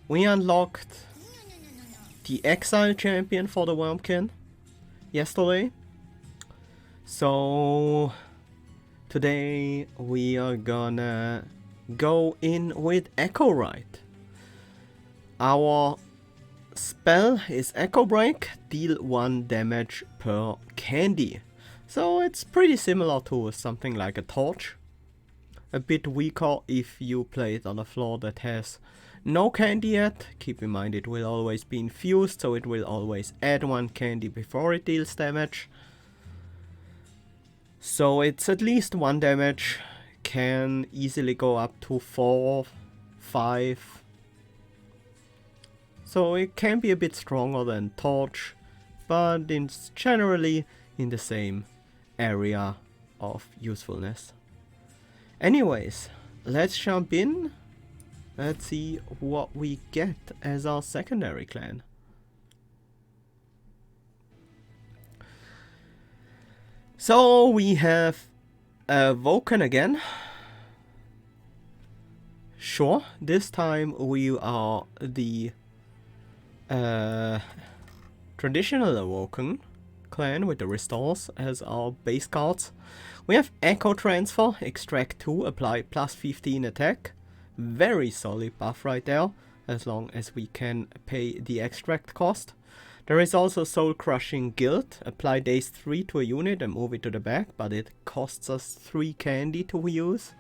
We unlocked the Exile champion for the Wurmkin yesterday. So today we are gonna go in with Echowright. Our spell is Echo Break, deal 1 damage per candy. So it's pretty similar to something like a torch. A bit weaker if you play it on a floor that has no candy yet. Keep in mind it will always be infused, so it will always add 1 candy before it deals damage. So it's at least 1 damage, can easily go up to 4, 5. So it can be a bit stronger than Torch, but it's generally in the same area of usefulness. Anyways, let's jump in. Let's see what we get as our secondary clan. So we have Awoken again. Sure, this time we are the traditional Awoken clan with the restores as our base cards. We have Echo Transfer, Extract 2, apply plus 15 attack. Very solid buff right there, as long as we can pay the extract cost. There is also Soul Crushing Guild, apply days 3 to a unit and move it to the back, but it costs us 3 candy to use.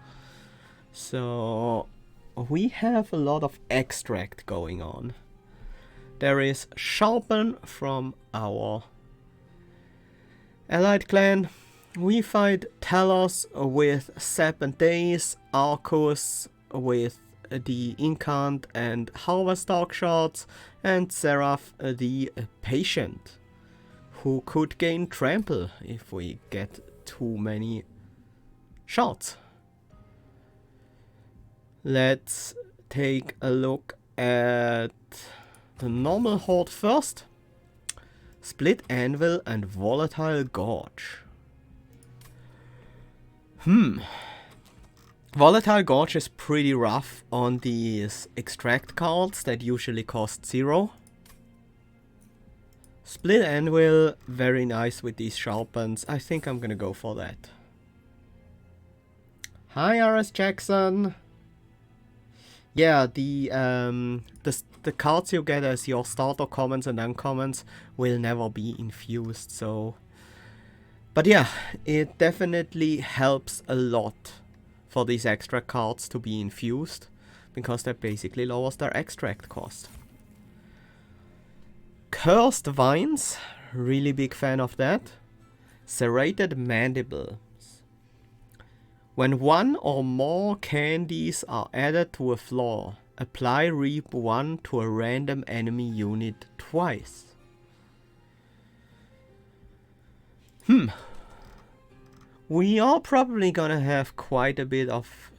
So we have a lot of extract going on. There is Sharpen from our allied clan. We fight Telos with Sap and Days, Arcus with the Incant and Harvest Dark Shards, and Seraph the Patient, who could gain Trample if we get too many shards. Let's take a look at the normal horde first. Split Anvil and Volatile Gorge. Volatile Gorge is pretty rough on these extract cards that usually cost 0. Split Anvil, very nice with these sharpens. I think I'm gonna go for that. Hi RS Jackson. Yeah, the cards you get as your starter commons and uncommons will never be infused, so... But yeah, it definitely helps a lot for these extra cards to be infused, because that basically lowers their extract cost. Cursed Vines, really big fan of that. Serrated Mandibles. When 1 or more candies are added to a floor, apply Reap 1 to a random enemy unit twice. We are probably gonna have quite a bit of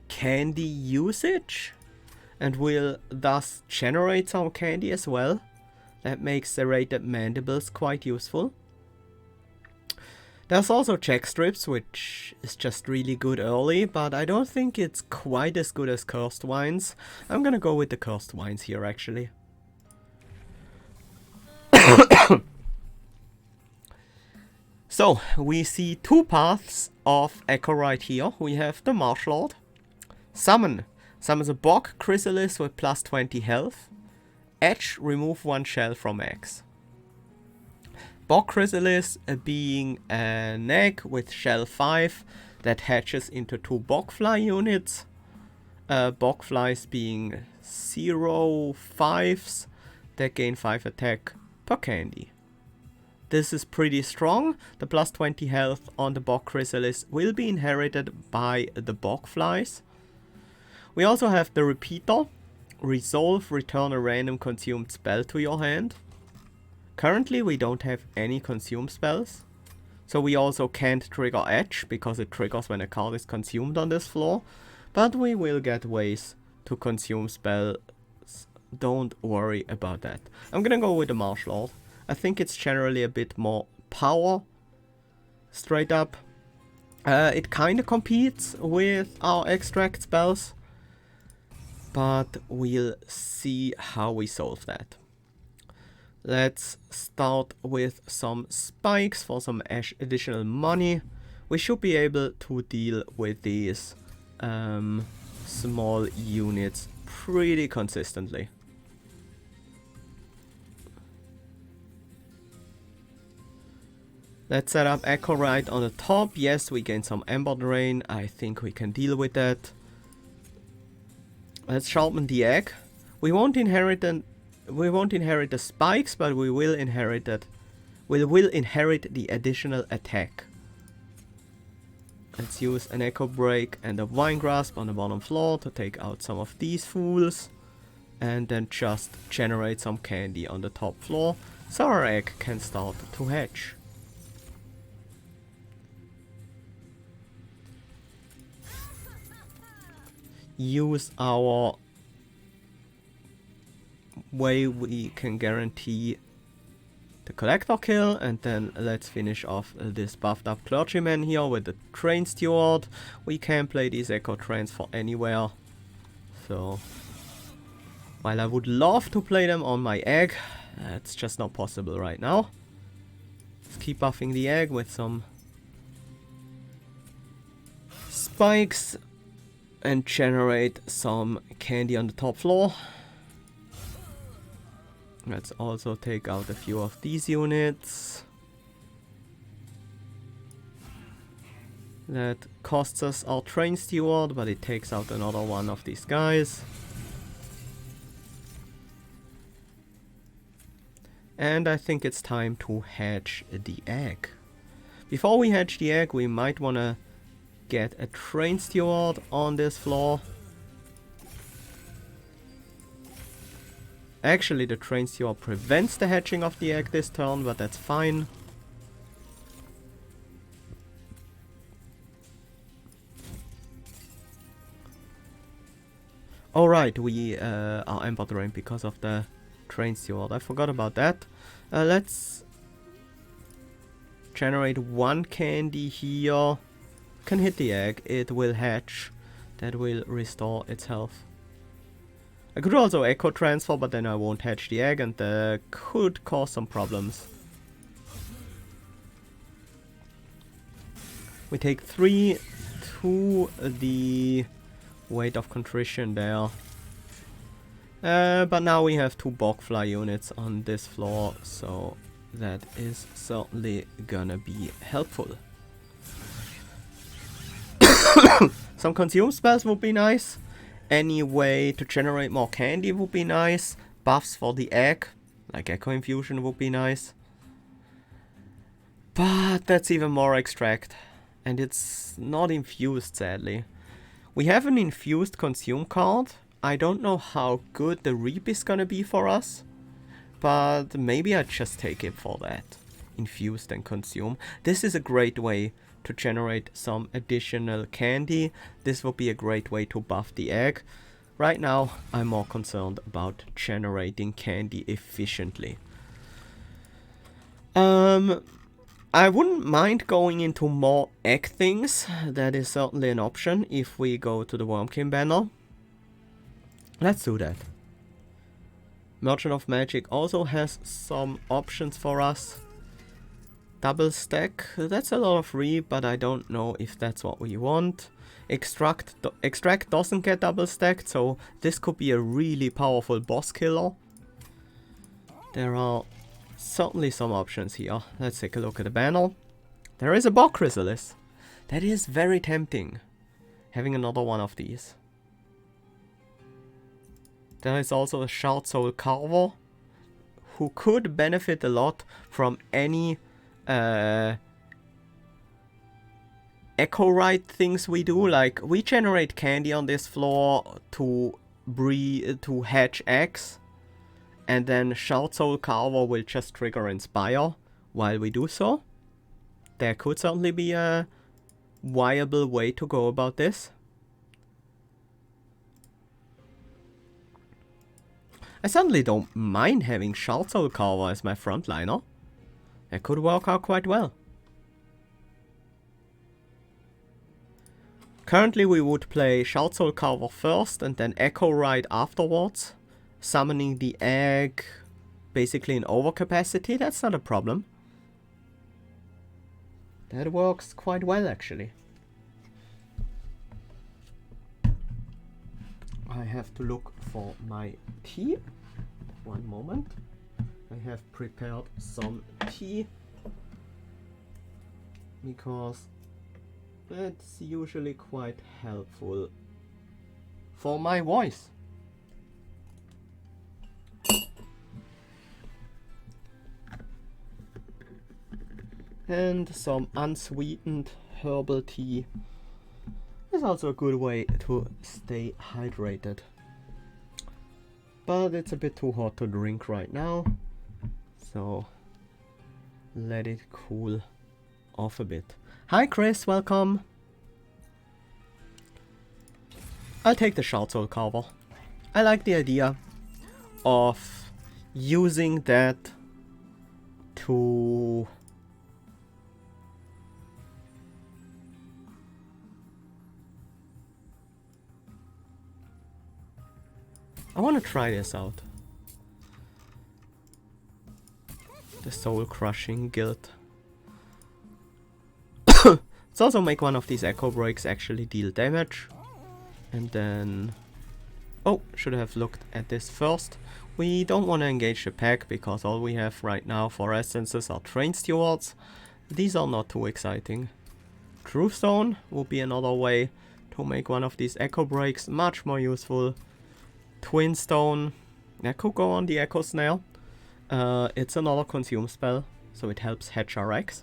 candy usage, and will thus generate some candy as well. That makes Serrated Mandibles quite useful. There's also Check Strips, which is just really good early, but I don't think it's quite as good as Cursed Vines. I'm gonna go with the Cursed Vines here, actually. So, we see 2 paths of Echowright here. We have the Marsh Lord. Summon. Summons a Bog Chrysalis with plus 20 health. Edge, remove 1 shell from X. Bog Chrysalis being an egg with shell 5 that hatches into 2 Bogfly units. Bogflies being 0/5s that gain 5 attack per candy. This is pretty strong. The plus 20 health on the Bog Chrysalis will be inherited by the Bogflies. We also have the Repeater. Resolve, return a random consumed spell to your hand. Currently we don't have any consume spells. So we also can't trigger Edge, because it triggers when a card is consumed on this floor. But we will get ways to consume spells. Don't worry about that. I'm gonna go with the Marsh Lord. I think it's generally a bit more power, straight up. It kinda competes with our extract spells. but we'll see how we solve that. Let's start with some spikes for some additional money. We should be able to deal with these small units pretty consistently. Let's set up Echowright on the top. Yes, we gain some Ember Drain. I think we can deal with that. Let's sharpen the egg. We won't inherit the spikes, but we will inherit it. We will inherit the additional attack. Let's use an Echo Break and a Vine Grasp on the bottom floor to take out some of these fools. And then just generate some candy on the top floor, so our egg can start to hatch. Use our way we can guarantee the collector kill, and then let's finish off this buffed up clergyman here with the train steward. We can play these echo trains for anywhere, so while I would love to play them on my egg, it's just not possible right now. Let's keep buffing the egg with some spikes and generate some candy on the top floor. Let's also take out a few of these units. That costs us our train steward, but it takes out another one of these guys. And I think it's time to hatch the egg. Before we hatch the egg, we might want to get a train steward on this floor. Actually, the train steward prevents the hatching of the egg this turn, but that's fine. Alright, we are Ember Drained because of the train steward. I forgot about that. Let's generate one candy here. Can hit the egg, it will hatch. That will restore its health. I could also echo transfer, but then I won't hatch the egg, and could cause some problems. We take 3 to the weight of contrition there. But now we have 2 bogfly units on this floor, so that is certainly gonna be helpful. Some consume spells would be nice. Any way to generate more candy would be nice. Buffs for the egg, like Echo Infusion, would be nice. But that's even more extract. And it's not infused, sadly. We have an infused consume card. I don't know how good the reap is gonna be for us. But maybe I just take it for that. Infused and consume. This is a great way to generate some additional candy. This will be a great way to buff the egg. Right now, I'm more concerned about generating candy efficiently. I wouldn't mind going into more egg things. That is certainly an option if we go to the Wurmkin banner. Let's do that. Merchant of Magic also has some options for us. Double stack, that's a lot of reap, but I don't know if that's what we want. Extract doesn't get double stacked, so this could be a really powerful boss killer. There are certainly some options here. Let's take a look at the banner. There is a Bog Chrysalis. That is very tempting, having another one of these. There is also a Shard Soul Carver, who could benefit a lot from any Echowright things we do. Like, we generate candy on this floor to hatch eggs, and then Shard Soul Carver will just trigger Inspire while we do so. There could certainly be a viable way to go about this. I certainly don't mind having Shard Soul Carver as my frontliner. That could work out quite well. Currently we would play Shard Soul Carver first and then Echowright afterwards. Summoning the egg basically in overcapacity, that's not a problem. That works quite well actually. I have to look for my tea. One moment. I have prepared some tea because that's usually quite helpful for my voice. And some unsweetened herbal tea is also a good way to stay hydrated. But it's a bit too hot to drink right now, so let it cool off a bit. Hi Chris, welcome. I'll take the Shard Soul Carver. I like the idea of using that to I want to try this out. The Soul Crushing Guild. Let's also make one of these Echo Breaks actually deal damage. And then... Oh, should have looked at this first. We don't want to engage the pack because all we have right now for essences are Train Stewards. These are not too exciting. Truth Stone will be another way to make one of these Echo Breaks much more useful. Twin Stone, that could go on the Echo Snare. It's another consume spell, so it helps Echowright.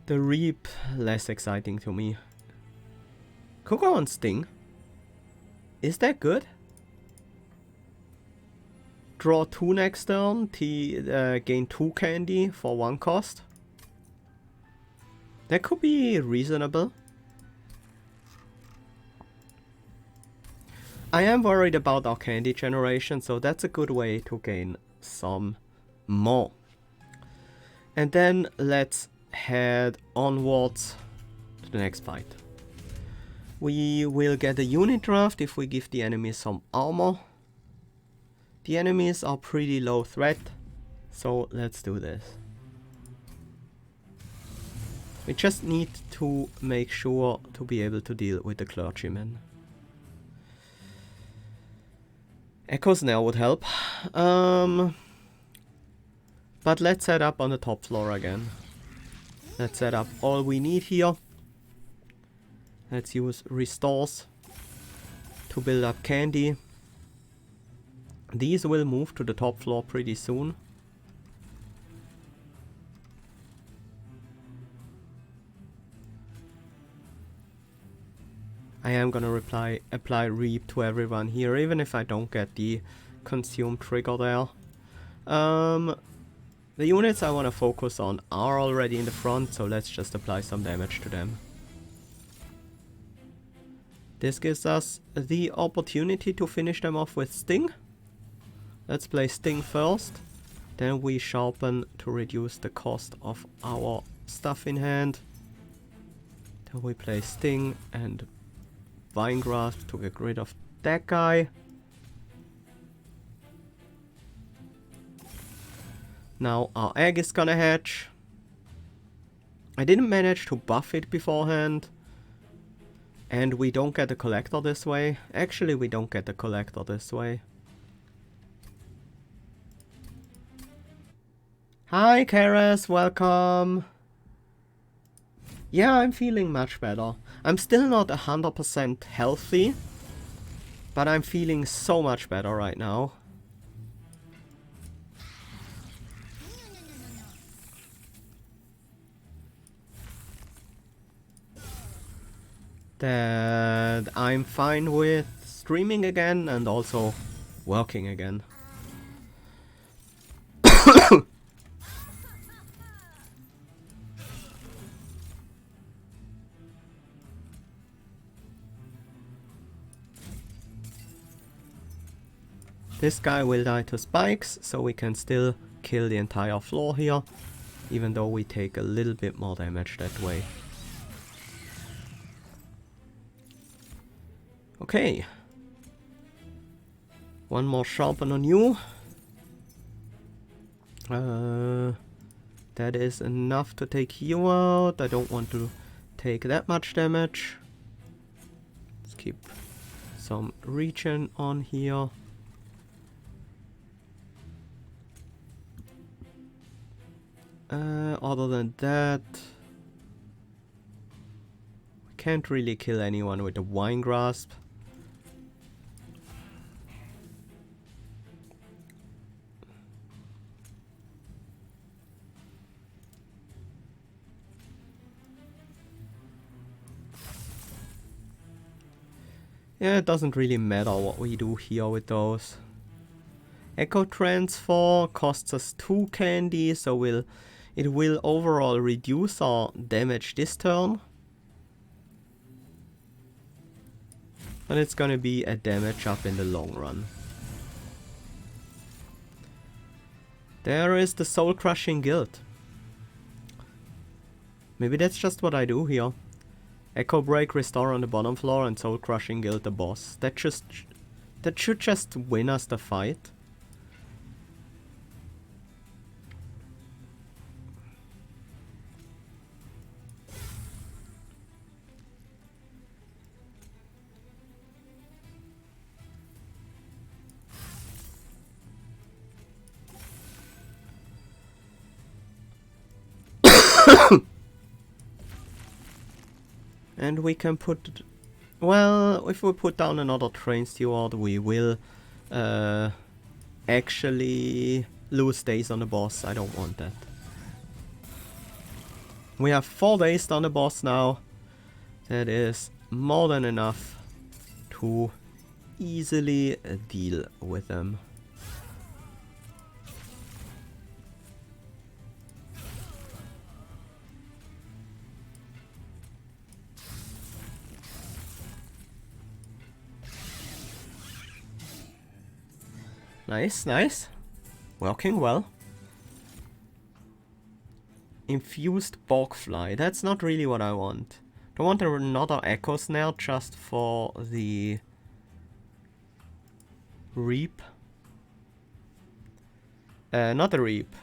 The Reap, less exciting to me. Could go on Sting. Is that good? Draw 2 next turn, gain 2 candy for 1 cost. That could be reasonable. I am worried about our candy generation, so that's a good way to gain some more. And then let's head onwards to the next fight. We will get a unit draft if we give the enemies some armor. The enemies are pretty low threat, so let's do this. We just need to make sure to be able to deal with the clergyman. Echo Snare would help. But let's set up on the top floor again. Let's set up all we need here. Let's use restores to build up candy. These will move to the top floor pretty soon. I am gonna apply Reap to everyone here, even if I don't get the consume trigger there. The units I want to focus on are already in the front, so let's just apply some damage to them. This gives us the opportunity to finish them off with Sting. Let's play Sting first, then we sharpen to reduce the cost of our stuff in hand. Then we play Sting and Vinegrasp to get rid of that guy. Now our egg is gonna hatch. I didn't manage to buff it beforehand. And we don't get a collector this way. Actually, we don't get a collector this way. Hi Karas, welcome. Yeah, I'm feeling much better. I'm still not 100% healthy, but I'm feeling so much better right now. That I'm fine with streaming again and also working again. This guy will die to spikes, so we can still kill the entire floor here, even though we take a little bit more damage that way. Okay. One more sharpen on you. That is enough to take you out. I don't want to take that much damage. Let's keep some regen on here. Other than that, we can't really kill anyone with the Wine Grasp. Yeah, it doesn't really matter what we do here with those. Echo Transfer costs us 2 candy, so it will overall reduce our damage this turn. But it's gonna be a damage up in the long run. There is the Soul Crushing Guild. Maybe that's just what I do here. Echo Break, Restore on the bottom floor, and Soul Crushing Guild the boss. That should just win us the fight. And we can put... Well, if we put down another Train Steward, we will actually lose days on the boss. I don't want that. We have 4 days on the boss now. That is more than enough to easily deal with them. Nice, nice. Working well. Infused Bogfly. That's not really what I want. Don't want another Echo Snare just for the Reap. Not the Reap.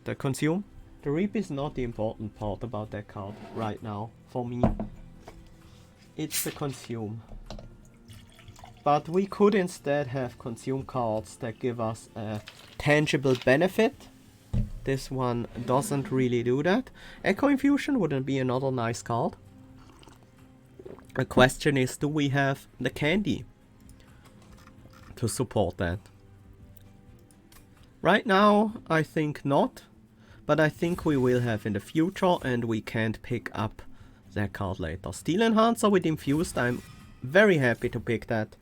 The Consume. The Reap is not the important part about that card right now for me. It's the Consume. But we could instead have Consume cards that give us a tangible benefit. This one doesn't really do that. Echo Infusion wouldn't be another nice card. The question is, do we have the candy to support that? Right now, I think not. But I think we will have in the future, and we can't pick up that card later. Steel Enhancer with Infused, I'm very happy to pick that.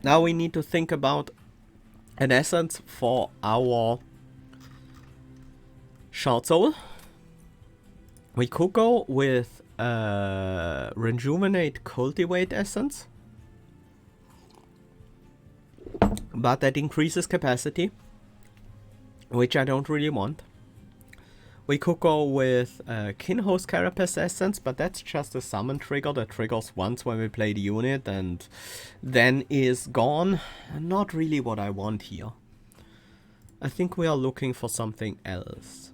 Now we need to think about an essence for our Shard Soul. We could go with Rejuvenate Cultivate Essence. But that increases capacity, which I don't really want. We could go with Kinhost Carapace Essence, but that's just a summon trigger that triggers once when we play the unit and then is gone. Not really what I want here. I think we are looking for something else.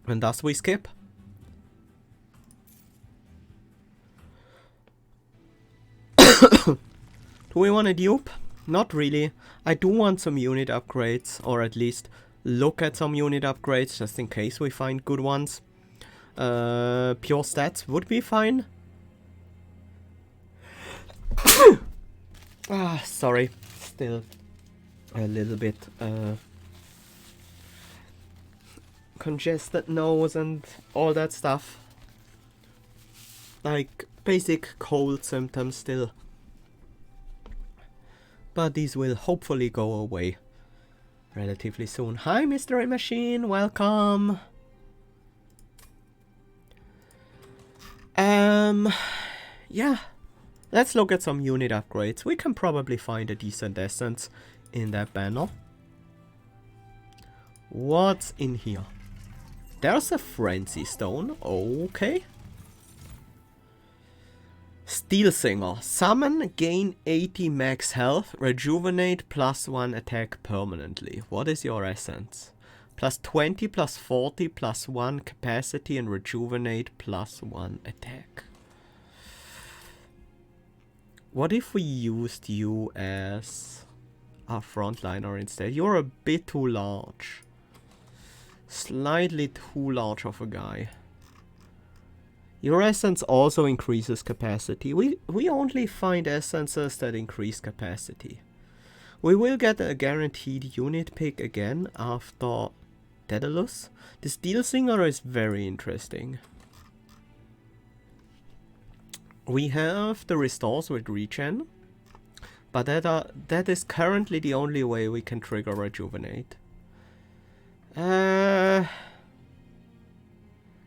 And thus we skip. Do we want a dupe? Not really. I do want some unit upgrades, or at least look at some unit upgrades just in case we find good ones. Pure stats would be fine. Sorry. Still a little bit congested nose and all that stuff. Like basic cold symptoms still. But these will hopefully go away relatively soon. Hi, Mystery Machine, welcome. Yeah, let's look at some unit upgrades. We can probably find a decent essence in that banner. What's in here? There's a Frenzy Stone, okay. Steel Singer. Summon, gain 80 max health, rejuvenate, +1 attack permanently. What is your essence? +20, +40, +1 capacity, and rejuvenate, +1 attack. What if we used you as our frontliner instead? You're a bit too large. Slightly too large of a guy. Your essence also increases capacity. We only find essences that increase capacity. We will get a guaranteed unit pick again after Telos. The Steel Singer is very interesting. We have the restores with regen, but that is currently the only way we can trigger rejuvenate.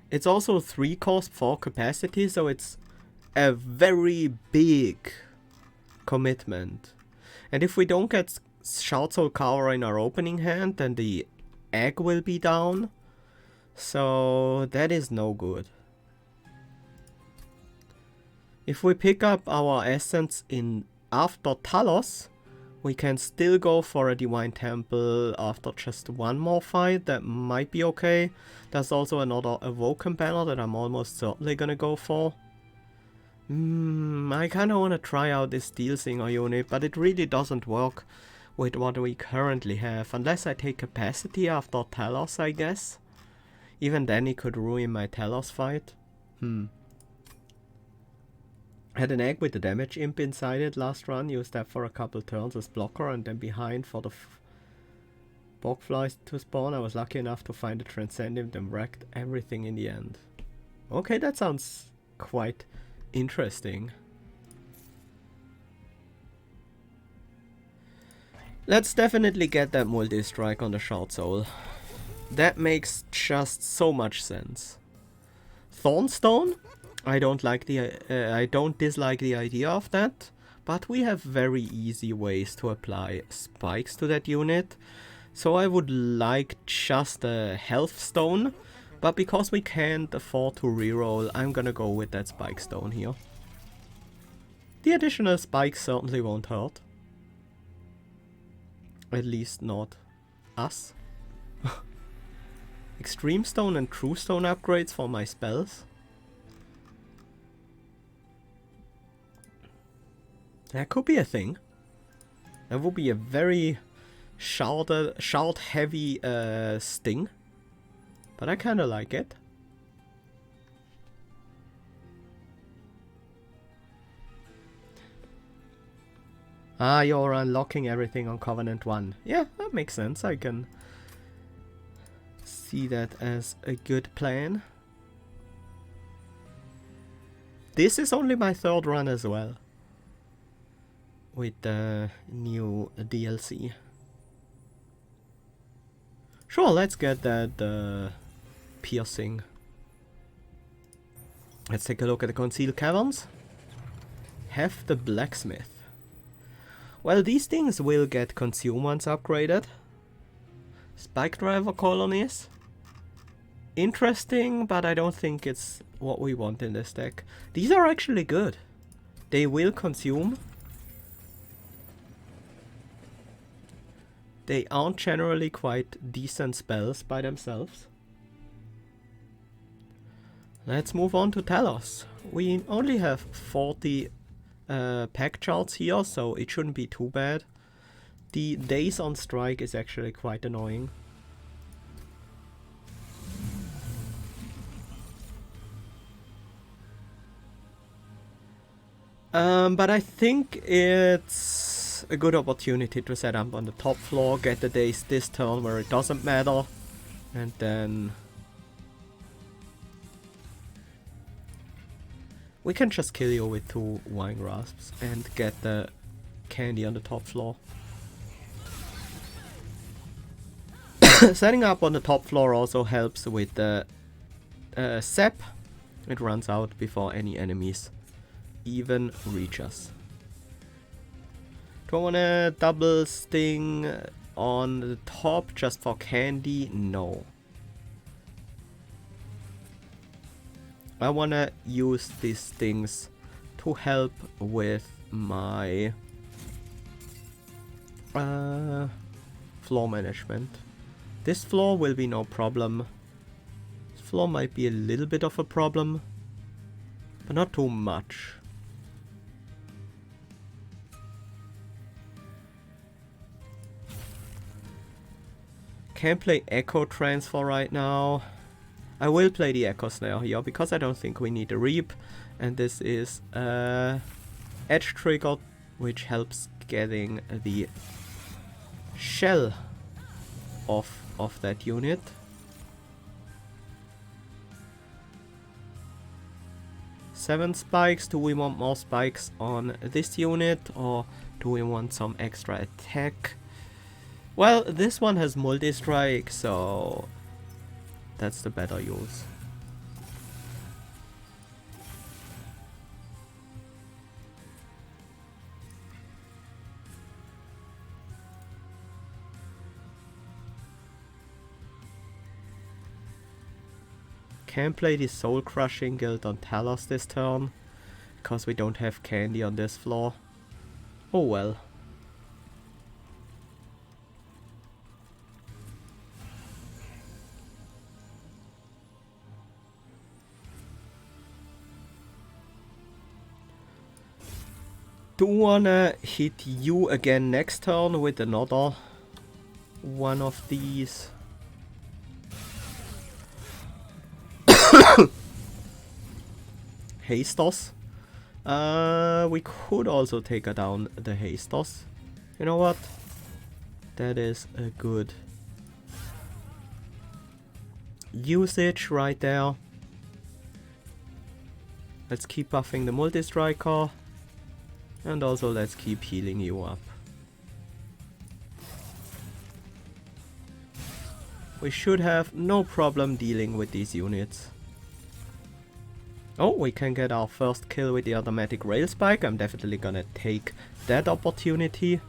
It's also 3 cost 4 capacity, so it's a very big commitment. And if we don't get Shard Soul Cover in our opening hand, then the egg will be down. So that is no good. If we pick up our essence in after Telos, we can still go for a Divine Temple after just one more fight. That might be okay. There's also another Awoken banner that I'm almost certainly gonna go for. I kinda wanna try out this Steel Singer unit, but it really doesn't work with what we currently have. Unless I take capacity after Telos, I guess. Even then it could ruin my Telos fight. Had an egg with the damage imp inside it last run, used that for a couple turns as blocker and then behind for the bogflies to spawn. I was lucky enough to find a Transcendent and wrecked everything in the end. Okay, that sounds quite interesting. Let's definitely get that multi-strike on the Shard Soul. That makes just so much sense. Thornstone? I don't dislike the idea of that, but we have very easy ways to apply spikes to that unit. So I would like just a health stone, but because we can't afford to reroll, I'm gonna go with that spike stone here. The additional spikes certainly won't hurt. At least not us. Extreme Stone and True Stone upgrades for my spells. That could be a thing. That would be a very shard heavy sting. But I kinda like it. Ah, you're unlocking everything on Covenant 1. Yeah, that makes sense. I can see that as a good plan. This is only my 3rd run as well. With the new DLC. Sure, let's get that piercing. Let's take a look at the Concealed Caverns. Have the Blacksmith. Well, these things will get consumed once upgraded. Spike Driver Colonies. Interesting, but I don't think it's what we want in this deck. These are actually good. They will consume. They aren't generally quite decent spells by themselves. Let's move on to Telos. We only have 40 pack charts here, so it shouldn't be too bad. The days on strike is actually quite annoying. But I think it's a good opportunity to set up on the top floor, get the days this turn where it doesn't matter, and then we can just kill you with 2 wine grasps and get the candy on the top floor. Setting up on the top floor also helps with the sap. It runs out before any enemies even reach us. Do I want to double sting on the top just for candy? No. I want to use these things to help with my floor management. This floor will be no problem. This floor might be a little bit of a problem, but not too much. Can't play Echo Transfer right now. I will play the Echo Snare here because I don't think we need a Reap. And this is Edge Trigger, which helps getting the shell off of that unit. Seven spikes. Do we want more spikes on this unit, or do we want some extra attack? Well, this one has multi-strike, so that's the better use. Can't play the Soul Crushing Guild on Telos this turn, because we don't have candy on this floor. Oh well. Do wanna hit you again next turn with another one of these. Hastos. We could also take her down the Hastos. You know what? That is a good usage right there. Let's keep buffing the multi-striker. And also let's keep healing you up. We should have no problem dealing with these units. Oh, we can get our first kill with the automatic rail spike. I'm definitely gonna take that opportunity.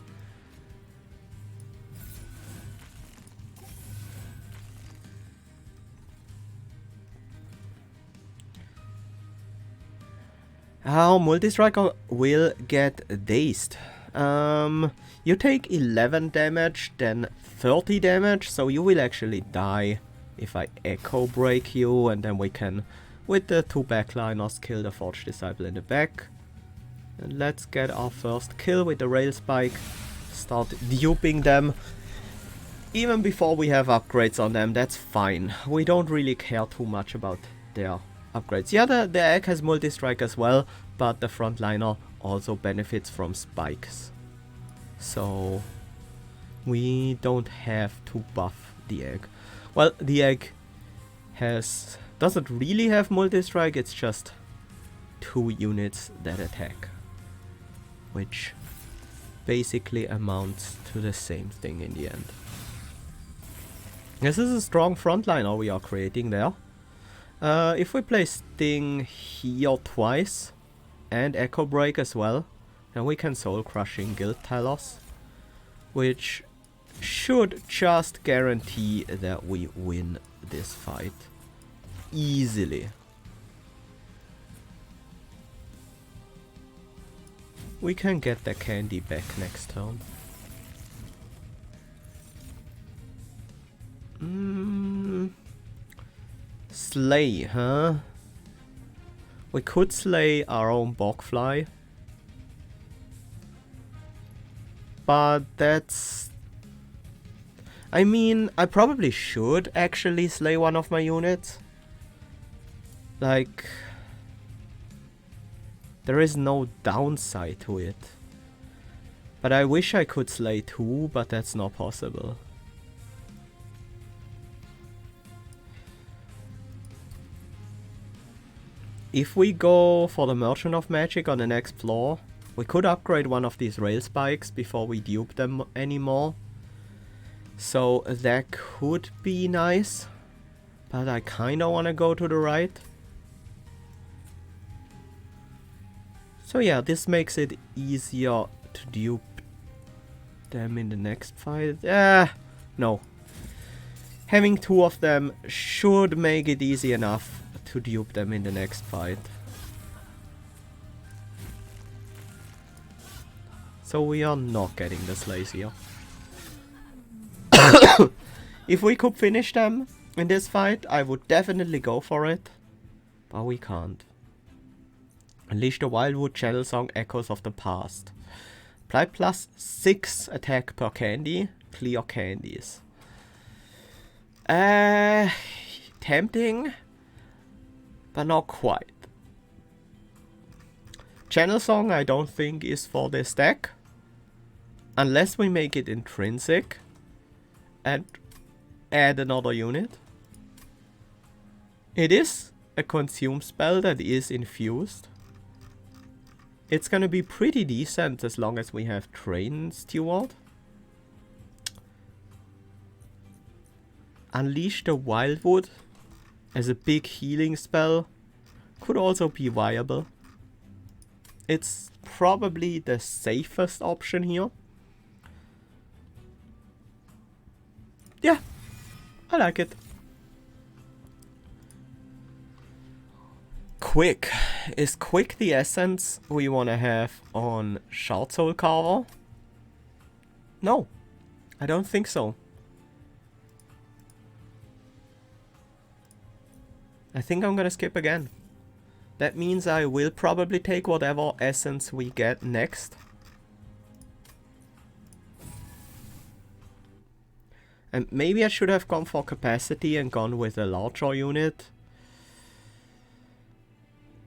Our multi-striker will get dazed. You take 11 damage, then 30 damage, so you will actually die if I echo break you, and then we can, with the two backliners, kill the Forge Disciple in the back. And let's get our first kill with the rail spike, start duping them. Even before we have upgrades on them, that's fine. We don't really care too much about their upgrades. Yeah, the egg has multi-strike as well, but the frontliner also benefits from spikes. So we don't have to buff the egg. Well, the egg doesn't really have multi-strike, it's just 2 units that attack, which basically amounts to the same thing in the end. This is a strong frontliner we are creating there. If we play Sting here twice and Echo Break as well, then we can Soul Crushing Guild Telos, which should just guarantee that we win this fight easily. We can get the candy back next turn. Slay, huh? We could slay our own Bogfly, but that's... I mean, I probably should actually slay one of my units. Like, there is no downside to it. But I wish I could slay 2, but that's not possible. If we go for the Merchant of Magic on the next floor, we could upgrade one of these rail spikes before we dupe them anymore. So that could be nice, but I kinda wanna go to the right. So yeah, this makes it easier to dupe them in the next fight. No. Having 2 of them should make it easy enough to dupe them in the next fight. So we are not getting the slays here. If we could finish them in this fight, I would definitely go for it. But we can't. Unleash the Wildwood Channel Song Echoes of the Past. Apply +6 attack per candy. Clear candies. Tempting, but not quite. Channel Song I don't think is for this deck. Unless we make it intrinsic and add another unit. It is a consume spell that is infused. It's gonna be pretty decent as long as we have Train Steward. Unleash the Wildwood as a big healing spell could also be viable. It's probably the safest option here. Yeah, I like it. Quick. Is Quick the essence we want to have on Shard Soul Carver? No, I don't think so. I think I'm gonna skip again. That means I will probably take whatever essence we get next. And maybe I should have gone for capacity and gone with a larger unit.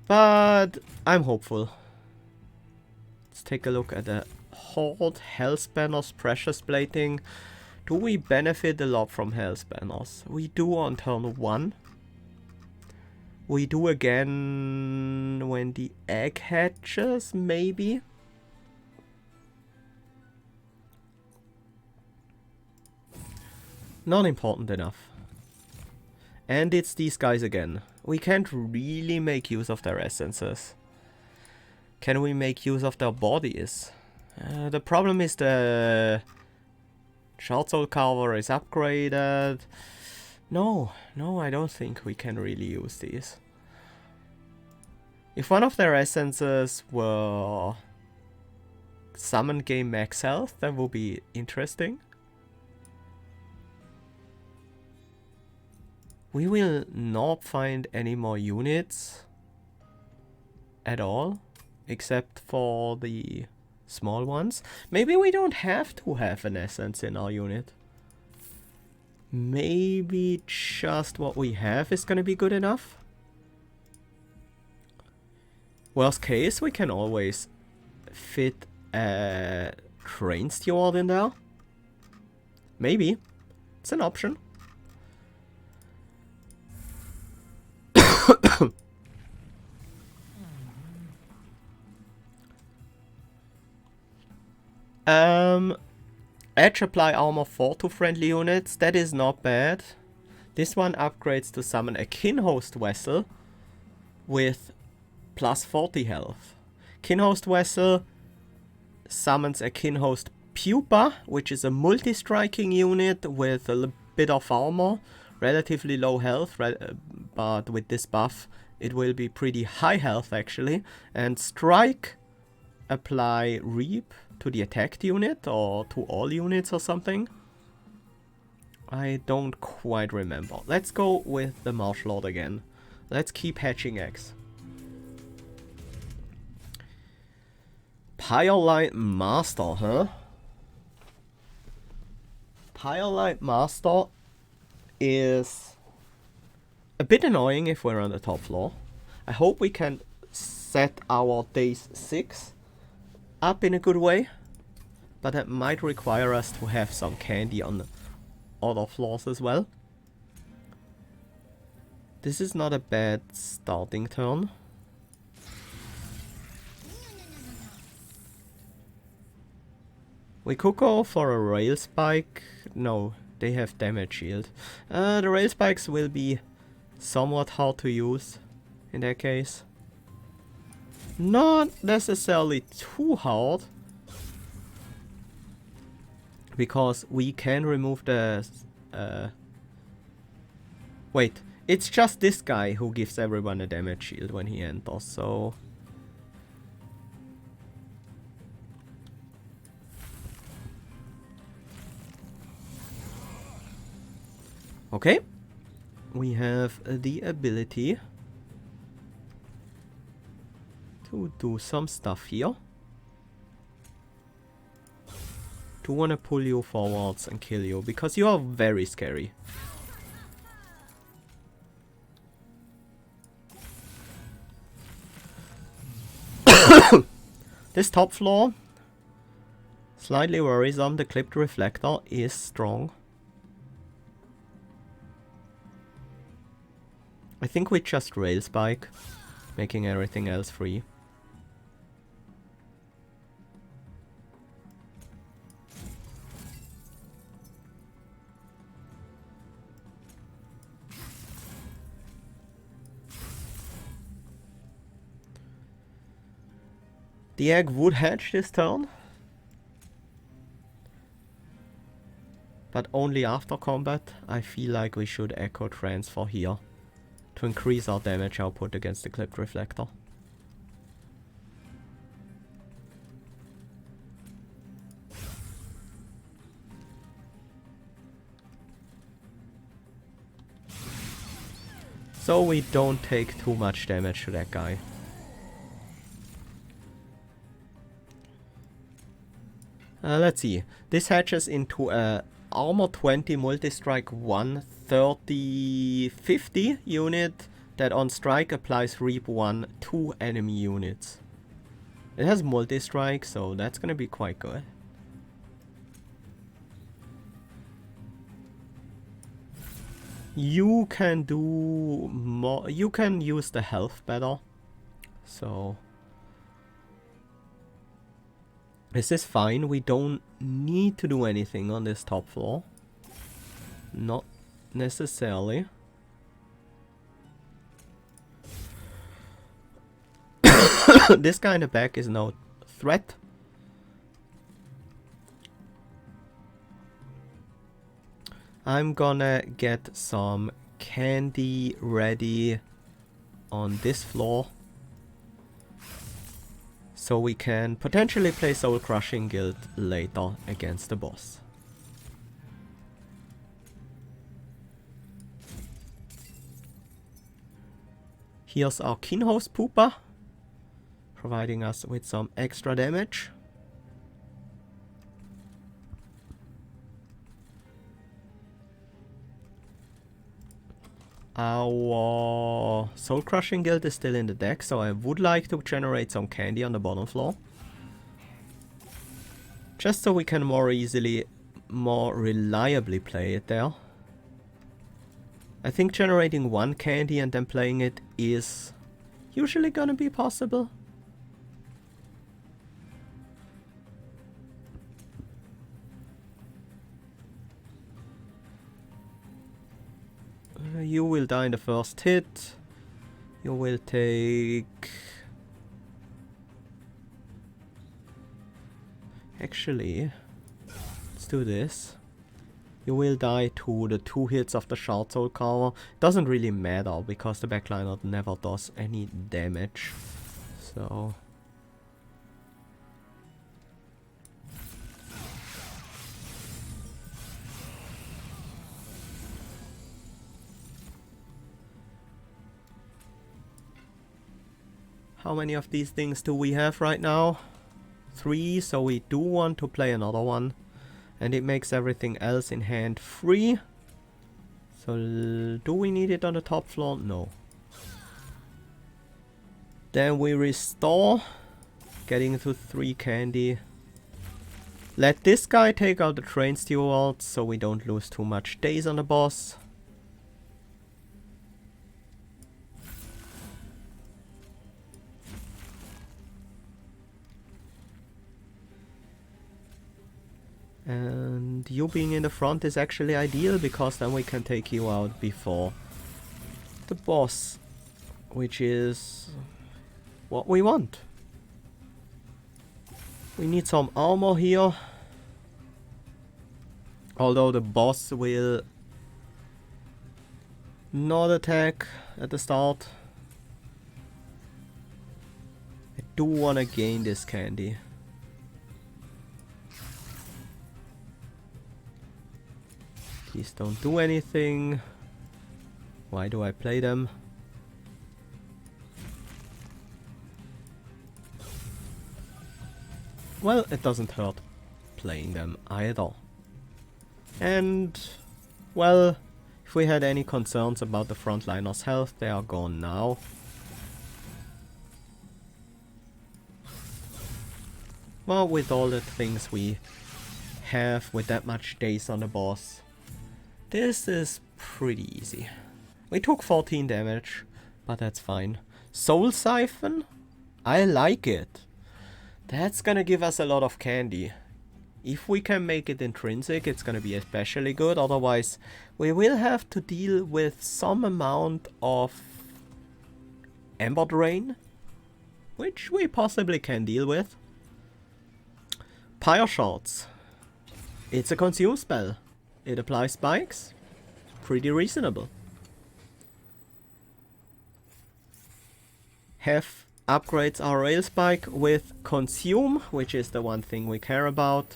But I'm hopeful. Let's take a look at the Horde, Hellspanner's Precious Plating. Do we benefit a lot from Hellspanners? We do on turn 1. We do again when the egg hatches, maybe? Not important enough. And it's these guys again. We can't really make use of their essences. Can we make use of their bodies? The problem is the Shard Soul Carver is upgraded. No, I don't think we can really use these. If one of their essences were summon game max health, that would be interesting. We will not find any more units at all, except for the small ones. Maybe we don't have to have an essence in our unit. Maybe just what we have is gonna be good enough. Worst case, we can always fit a Train Steward in there. Maybe. It's an option. Edge apply armor 4 to friendly units. That is not bad. This one upgrades to summon a Kinhost Vessel with +40 health. Kinhost Vessel summons a Kinhost Pupa, which is a multi-striking unit with a bit of armor, relatively low health, but with this buff it will be pretty high health actually. And Strike, apply Reap to the attacked unit or to all units or something. I don't quite remember. Let's go with the Marsh Lord again. Let's keep hatching eggs. Firelight Master, huh? Firelight Master is a bit annoying if we're on the top floor. I hope we can set our days 6 up in a good way, but that might require us to have some candy on other floors as well. This is not a bad starting turn. We could go for a Rail Spike. No, they have damage shield. The Rail Spikes will be somewhat hard to use in that case. Not necessarily too hard, because we can remove the... wait, it's just this guy who gives everyone a damage shield when he enters, so... Okay. We have the ability to do some stuff here. Do want to pull you forwards and kill you because you are very scary. This top floor, slightly worrisome. The clipped reflector is strong. I think we just rail spike, making everything else free. The egg would hatch this turn, but only after combat. I feel like we should echo transfer here to increase our damage output against the clipped reflector. So we don't take too much damage to that guy. Let's see. This hatches into a Armor 20 multi-strike 1 30-50 unit that on strike applies Reap 1 to enemy units. It has multi-strike, so that's gonna be quite good. You can do more. You can use the health better. So this is fine. We don't need to do anything on this top floor. Not necessarily. This guy in the back is no threat. I'm gonna get some candy ready on this floor, so we can potentially play Soul Crushing Guild later against the boss. Here's our Kinhost Pooper, providing us with some extra damage. Our Soul Crushing Guild is still in the deck, so I would like to generate some candy on the bottom floor. Just so we can more easily, more reliably play it there. I think generating one candy and then playing it is usually gonna be possible. You will die in the first hit. You will take... Actually, let's do this. You will die to the 2 hits of the Shard Soul Carver. Doesn't really matter because the backliner never does any damage. So... How many of these things do we have right now? 3, so we do want to play another one. And it makes everything else in hand free. So do we need it on the top floor? No. Then we restore, getting to 3 candy. Let this guy take out the train steward so we don't lose too much days on the boss. And you being in the front is actually ideal because then we can take you out before the boss, which is what we want. We need some armor here, although the boss will not attack at the start. I do want to gain this candy. These don't do anything. Why do I play them? Well, it doesn't hurt playing them either. And, well, if we had any concerns about the frontliners' health, they are gone now. Well, with all the things we have, with that much days on the boss, this is pretty easy. We took 14 damage, but that's fine. Soul Siphon? I like it. That's gonna give us a lot of candy. If we can make it intrinsic, it's gonna be especially good. Otherwise, we will have to deal with some amount of Ember Drain, which we possibly can deal with. Pyre Shards. It's a consume spell. It applies spikes. Pretty reasonable. Have upgrades our rail spike with consume, which is the one thing we care about.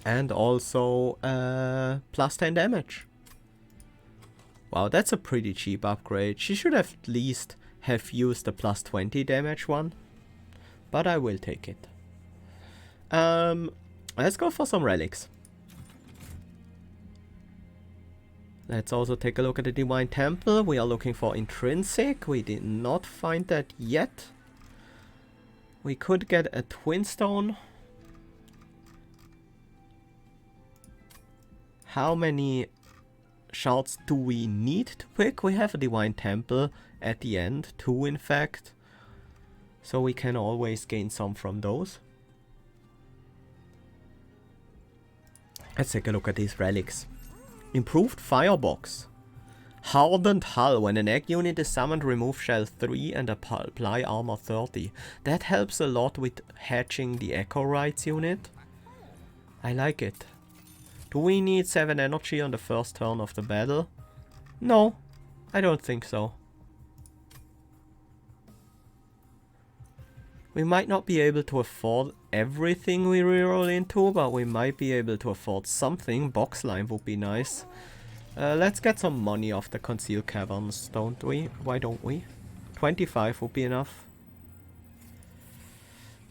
And also plus 10 damage. Wow, that's a pretty cheap upgrade. She should have at least have used the plus 20 damage one. But I will take it. Let's go for some relics. Let's also take a look at the Divine Temple. We are looking for intrinsic. We did not find that yet. We could get a Twin Stone. How many shards do we need to pick? We have a Divine Temple at the end. 2 in fact. So we can always gain some from those. Let's take a look at these relics. Improved Firebox. Hardened Hull. When an egg unit is summoned, remove shell 3 and apply armor 30. That helps a lot with hatching the Echowright unit. I like it. Do we need 7 energy on the first turn of the battle? No, I don't think so. We might not be able to afford everything we reroll into, but we might be able to afford something. Box line would be nice. Let's get some money off the concealed caverns, don't we? Why don't we? 25 would be enough.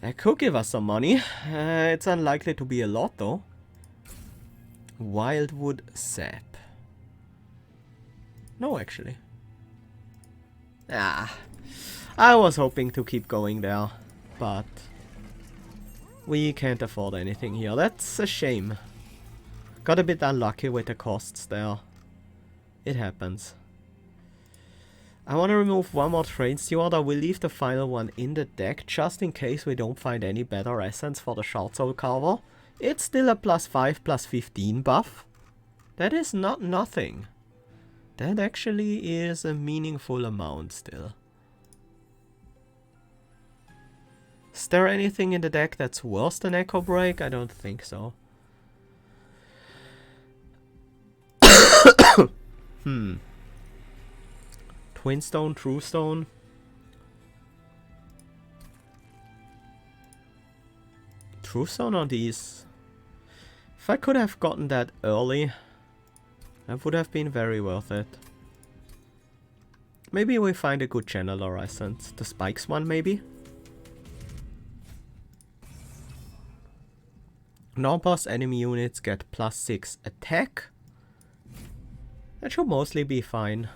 That could give us some money. It's unlikely to be a lot though. Wildwood Sap. No, actually. Ah, I was hoping to keep going there, but we can't afford anything here. That's a shame. Got a bit unlucky with the costs there. It happens. I want to remove one more Train Steward. I will leave the final one in the deck just in case we don't find any better essence for the Shard Soul Carver. It's still a +5, +15 buff. That is not nothing. That actually is a meaningful amount still. Is there anything in the deck that's worse than Echo Break? I don't think so. Twin Stone, True Stone. True Stone on these. If I could have gotten that early, that would have been very worth it. Maybe we find a good Channeler Essence. The Spikes one, maybe? Non-boss enemy units get +6 attack. That should mostly be fine.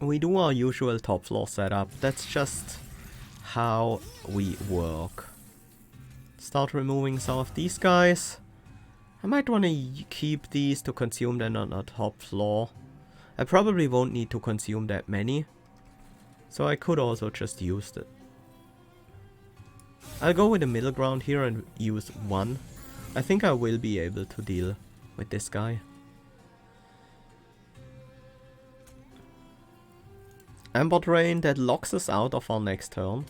We do our usual top floor setup. That's just how we work. Start removing some of these guys. I might want to keep these to consume them on the top floor. I probably won't need to consume that many. So I could also just use it. I'll go with the middle ground here and use one. I think I will be able to deal with this guy. Ember Drain, that locks us out of our next turn.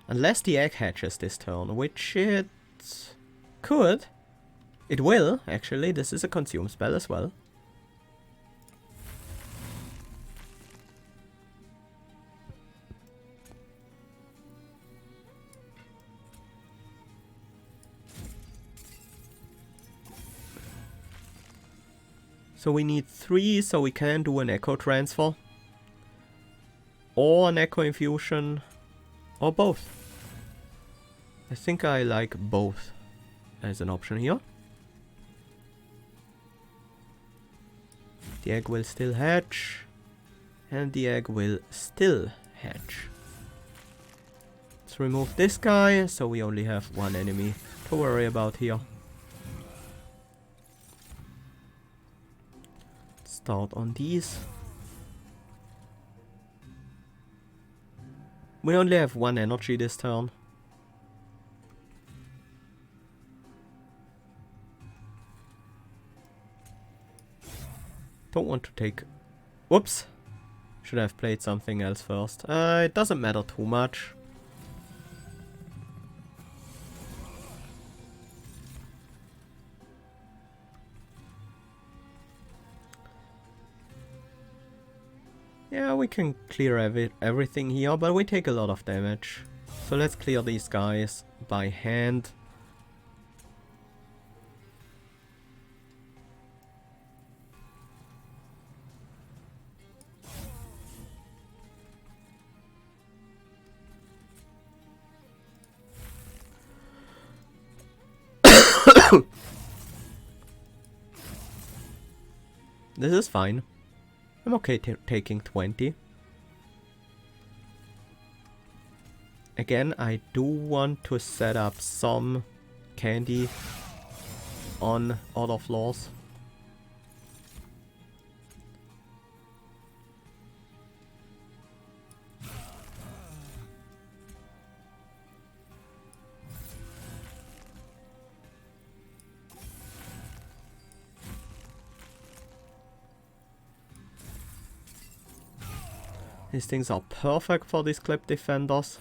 Unless the egg hatches this turn, which it could. It will, actually. This is a consume spell as well. So we need 3, so we can do an Echo Transfer. Or an Echo Infusion. Or both. I think I like both as an option here. The egg will still hatch. And the egg will still hatch. Let's remove this guy, so we only have one enemy to worry about here. Start on these. We only have 1 energy this turn. Don't want to take... Whoops! Should have played something else first. It doesn't matter too much. Yeah, we can clear everything here, but we take a lot of damage. So let's clear these guys by hand. This is fine. I'm okay taking 20. Again, I do want to set up some candy on other floors. These things are perfect for these clip defenders.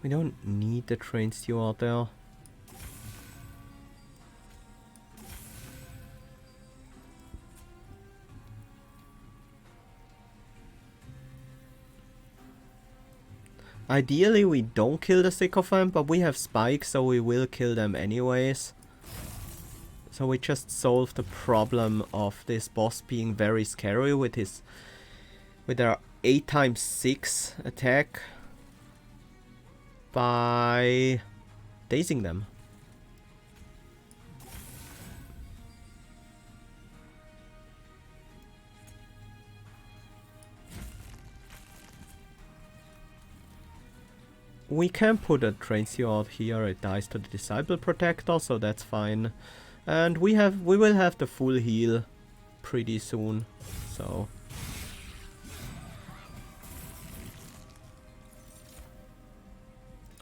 We don't need the train steward there. Ideally we don't kill the sycophant, but we have spikes, so we will kill them anyways. So we just solve the problem of this boss being very scary with their 8x6 attack by dazing them. We can put a train steward here, it dies to the Disciple Protector, so that's fine. And we will have the full heal pretty soon, so...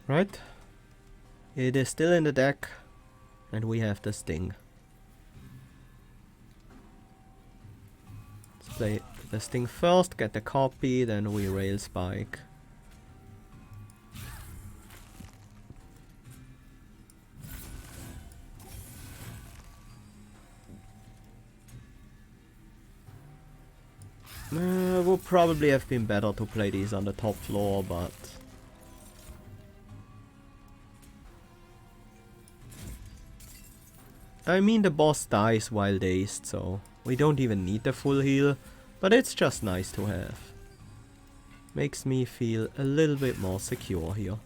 Right. It is still in the deck, and we have the Sting. Let's play the Sting first, get the copy, then we rail spike. Would probably have been better to play these on the top floor, but... I mean, the boss dies while dazed, so we don't even need the full heal, but it's just nice to have. Makes me feel a little bit more secure here.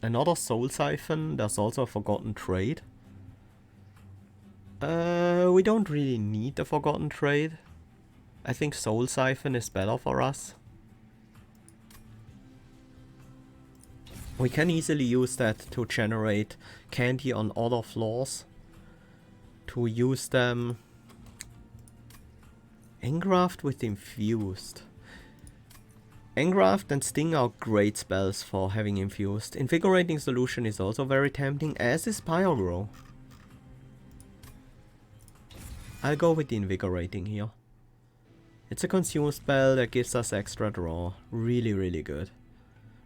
Another Soul Siphon, there's also a Forgotten Trade. We don't really need the Forgotten Trade. I think Soul Siphon is better for us. We can easily use that to generate candy on other floors. To use them... Engraft with Infused. Engraft and Sting are great spells for having infused. Invigorating Solution is also very tempting, as is Pyro. I'll go with the Invigorating here. It's a consume spell that gives us extra draw. Really, really good.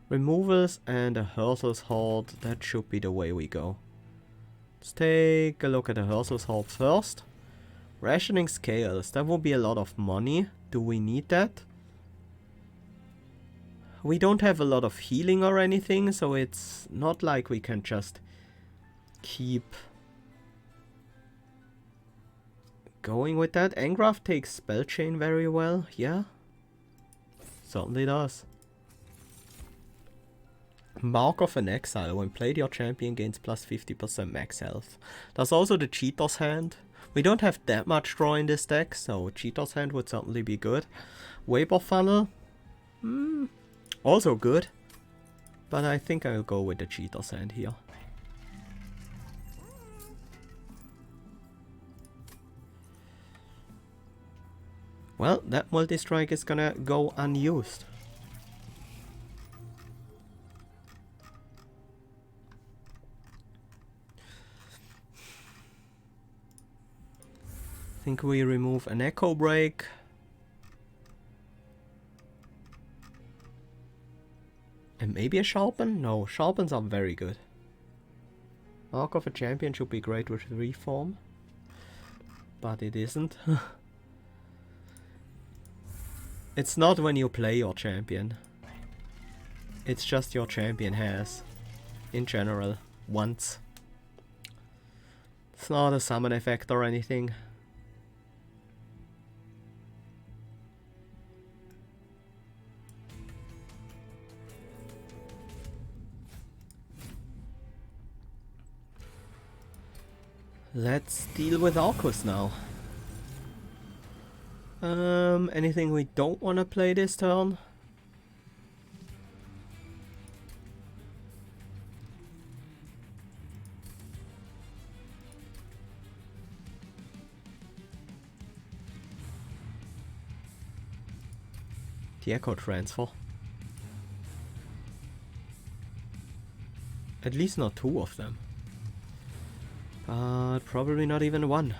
Removals and a Hurtle's Horde, that should be the way we go. Let's take a look at the Hurtle's Horde first. Rationing Scales, that will be a lot of money. Do we need that? We don't have a lot of healing or anything, so it's not like we can just keep going with that. Engraph takes Spell Chain very well, yeah. Certainly does. Mark of an Exile. When played, your champion gains plus 50% max health. There's also the Cheater's Hand. We don't have that much draw in this deck, so Cheater's Hand would certainly be good. Vapor Funnel. Also good. But I think I'll go with the Cheater's Hand here. Well, that multi-strike is gonna go unused. I think we remove an Echo Break. And maybe a Sharpen? No, Sharpens are very good. Mark of a Champion should be great with Reform. But it isn't. It's not when you play your champion. It's just your champion has, in general, once. It's not a summon effect or anything. Let's deal with Arcus now. Anything we don't want to play this turn? The Echo Transfer. At least not two of them. But probably not even one.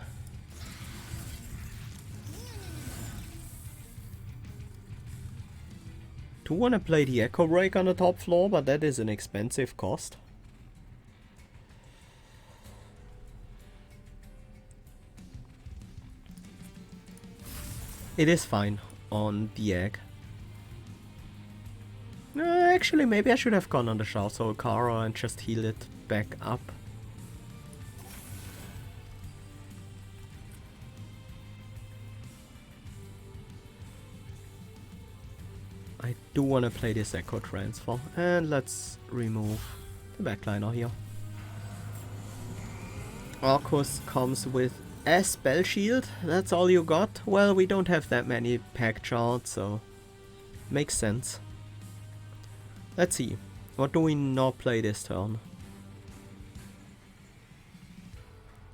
Do want to play the Echo Break on the top floor, but that is an expensive cost. It is fine on the egg. Actually, maybe I should have gone on the Shard Soul Kara and just heal it back up. I do want to play this Echo Transfer, and let's remove the backliner here. Arcus comes with a Spell Shield, that's all you got? Well, we don't have that many packed shards, so makes sense. Let's see, what do we not play this turn?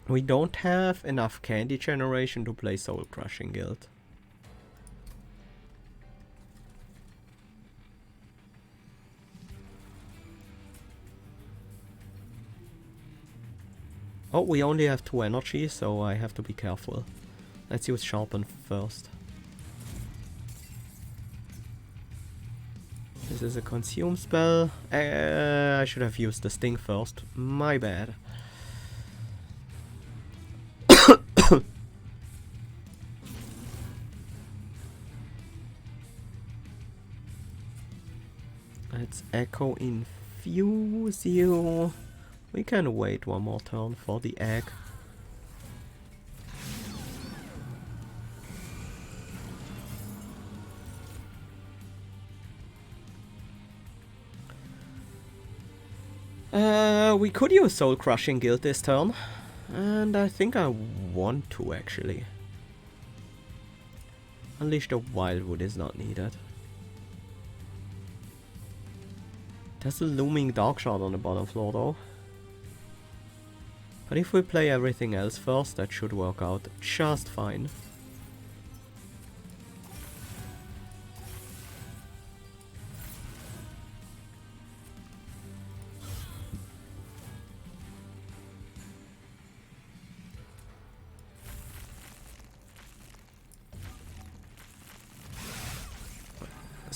We don't have enough candy generation to play Soul Crushing Guild. Oh, we only have 2 energy, so I have to be careful. Let's use Sharpen first. This is a consume spell. I should have used the Sting first. My bad. Let's Echo Infuse you. We can wait one more turn for the egg. We could use Soul Crushing Guild this turn, and I think I want to actually. Unleash the Wildwood is not needed. There's a looming Dark Shard on the bottom floor though. But if we play everything else first, that should work out just fine.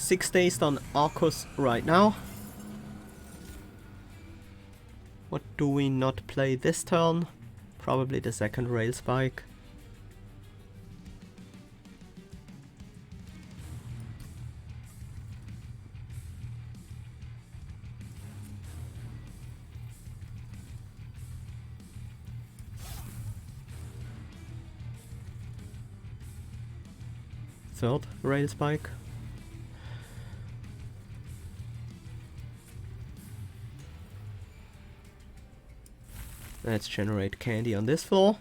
6 days on Arcus right now. What do we not play this turn? Probably the second rail spike. Third rail spike. Let's generate candy on this floor.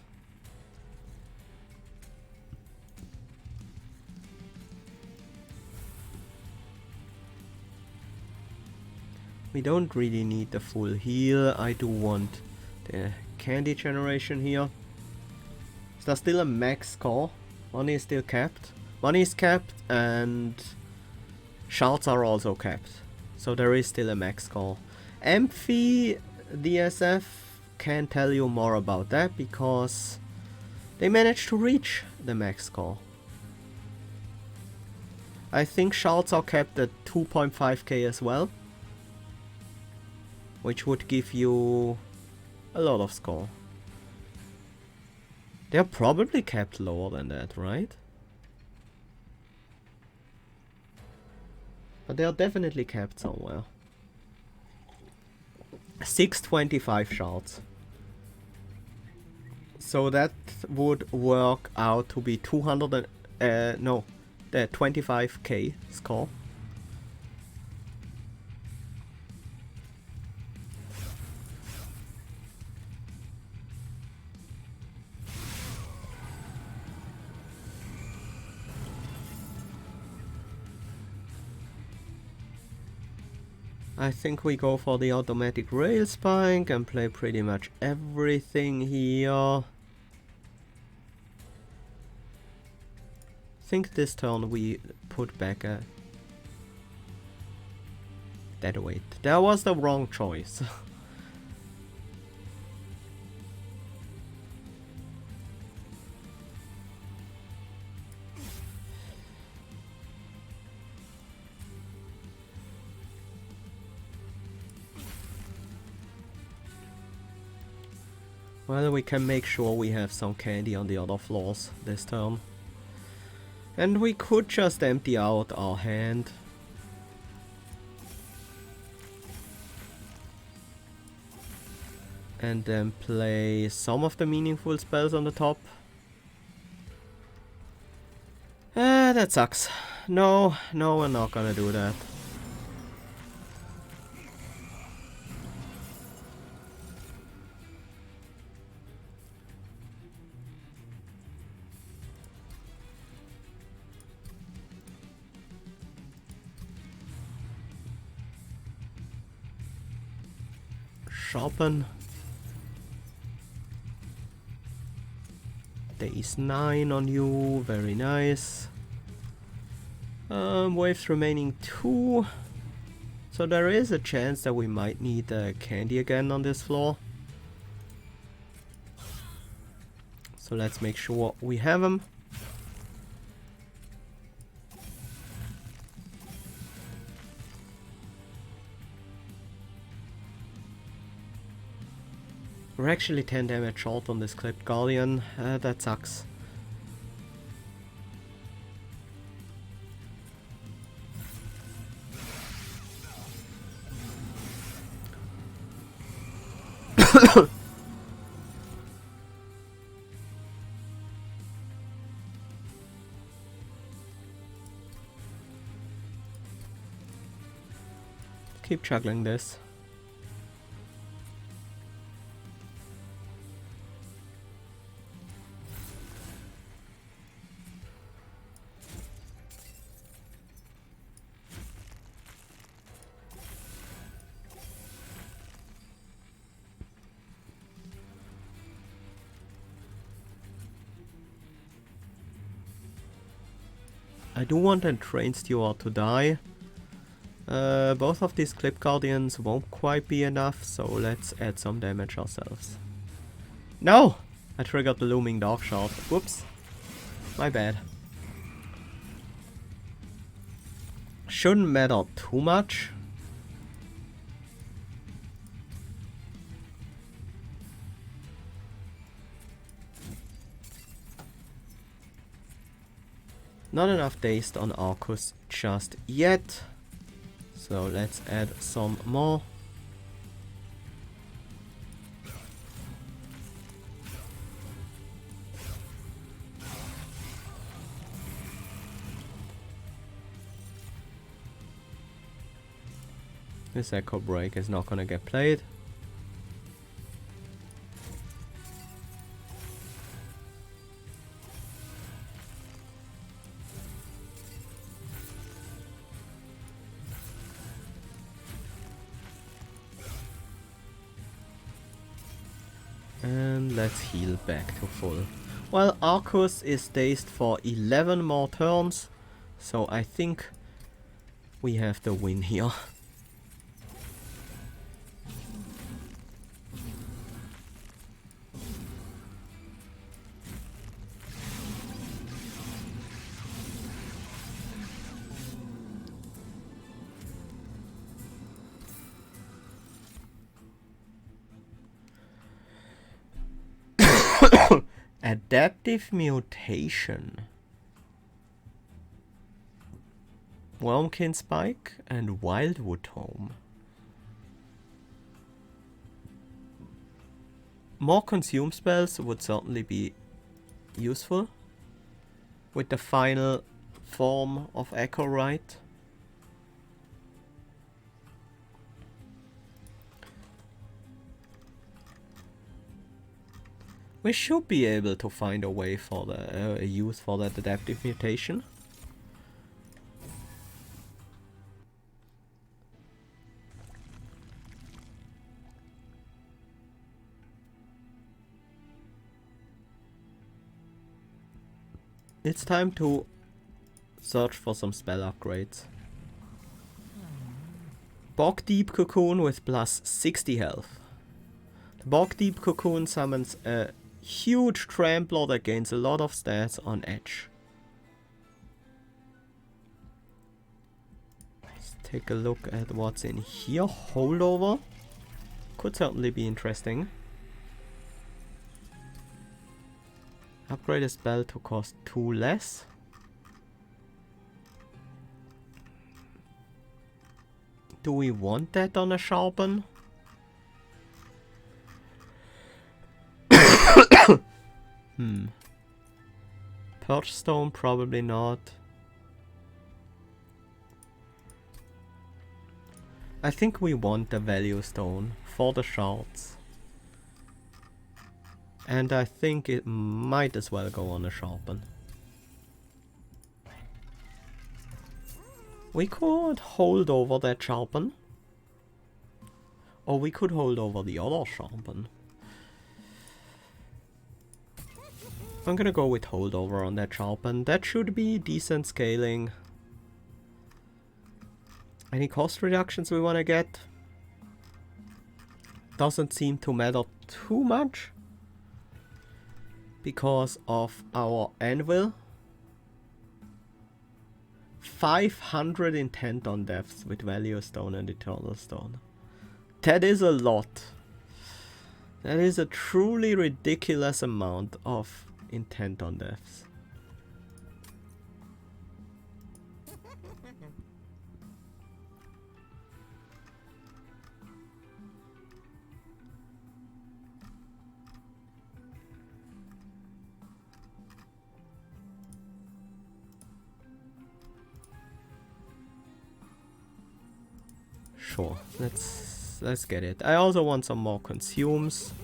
We don't really need the full heal. I do want the candy generation here. Is there still a max score? Money is still capped. Money is capped and shards are also capped. So there is still a max score. Amphi DSF can't tell you more about that because they managed to reach the max score. I think shards are capped at 2.5k as well, which would give you a lot of score. They're probably capped lower than that, right? But they are definitely capped somewhere. 625 shards. So that would work out to be 200 and, no, the 25k score. I think we go for the automatic rail spike and play pretty much everything here. I think this turn we put back a deadweight. That was the wrong choice. Well, we can make sure we have some candy on the other floors this turn. And we could just empty out our hand. And then play some of the meaningful spells on the top. That sucks. No, we're not gonna do that. Sharpen. Days 9 on you, very nice. Waves remaining 2. So there is a chance that we might need candy again on this floor. So let's make sure we have them. We're actually 10 damage short on this clipped Guardian. That sucks. Keep juggling this. I do want a Train Steward to die. Both of these Clip Guardians won't quite be enough, so let's add some damage ourselves. No! I triggered the Looming Dark Shard. Whoops. My bad. Shouldn't matter too much. Not enough dazed on Arcus just yet. So let's add some more. This Echo Break is not gonna get played. And let's heal back to full. Well, Arcus is dazed for 11 more turns, so I think we have the win here. Adaptive Mutation. Wurmkin Spike and Wildwood Home. More consume spells would certainly be useful with the final form of Echowright. We should be able to find a way for the use for that adaptive mutation. It's time to search for some spell upgrades. Bog Deep Cocoon with plus 60 health. The Bog Deep Cocoon summons a huge trampler that gains a lot of stats on edge. Let's take a look at what's in here. Holdover could certainly be interesting. Upgrade a spell to cost 2 less. Do we want that on a sharpen? Purge Stone, probably not. I think we want the Value Stone for the Shards. And I think it might as well go on a Sharpen. We could hold over that Sharpen. Or we could hold over the other Sharpen. I'm gonna go with holdover on that Sharpen. That should be decent scaling. Any cost reductions we wanna get? Doesn't seem to matter too much. Because of our anvil. 500 intent on deaths with Value Stone and Eternal Stone. That is a lot. That is a truly ridiculous amount of intent on deaths. Sure, let's get it. I also want some more consumes.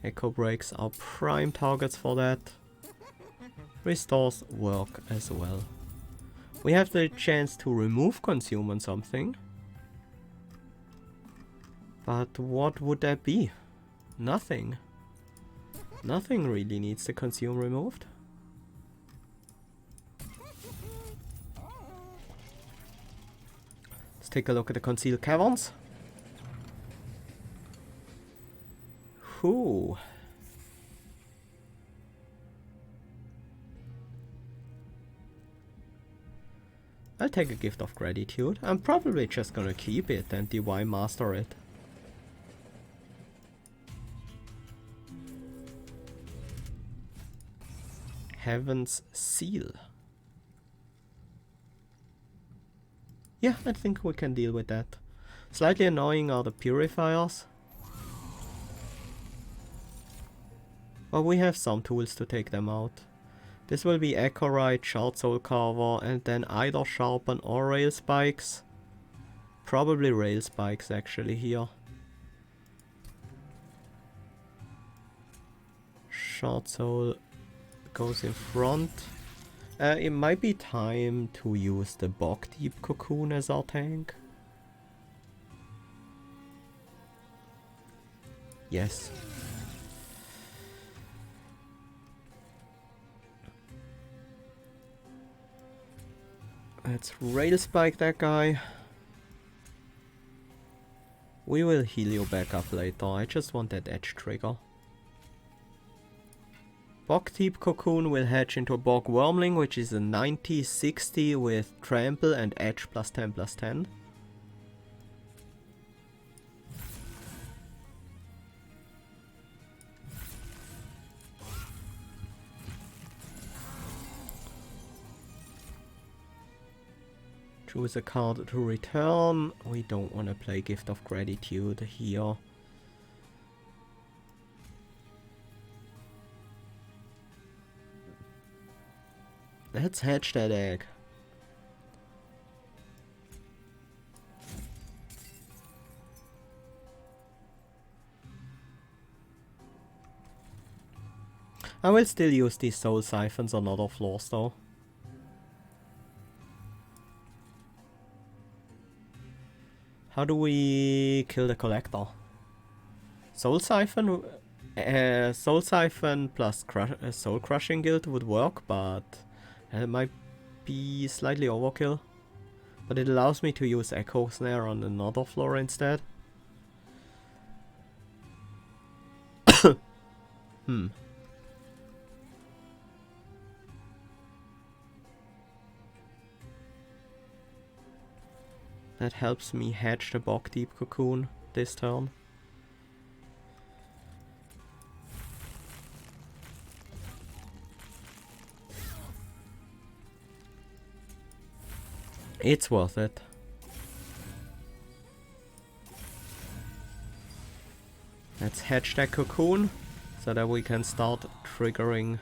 Echo Breaks are prime targets for that. Restores work as well. We have the chance to remove consume on something. But what would that be? Nothing. Nothing really needs to consume removed. Let's take a look at the concealed caverns. Ooh. I'll take a Gift of Gratitude. I'm probably just gonna keep it and Divine Master it. Heaven's Seal. Yeah, I think we can deal with that. Slightly annoying are the Purifiers. But we have some tools to take them out. This will be Echowright, Shard Soul Carver, and then either Sharpen or Rail Spikes. Probably Rail Spikes actually here. Shard Soul goes in front. It might be time to use the Bog Deep Cocoon as our tank. Yes. Let's Rail Spike that guy. We will heal you back up later. I just want that edge trigger. Bog Deep Cocoon will hatch into a Bog Wormling, which is a 90-60 with Trample and Edge +10/+10. Choose a card to return. We don't want to play Gift of Gratitude here. Let's hatch that egg. I will still use these soul siphons on other floors though. How do we kill the collector? Soul siphon? Soul siphon plus soul crushing guild would work, but it might be slightly overkill. But it allows me to use Echo Snare on another floor instead. That helps me hatch the Bog Deep Cocoon this turn. It's worth it. Let's hatch that cocoon so that we can start triggering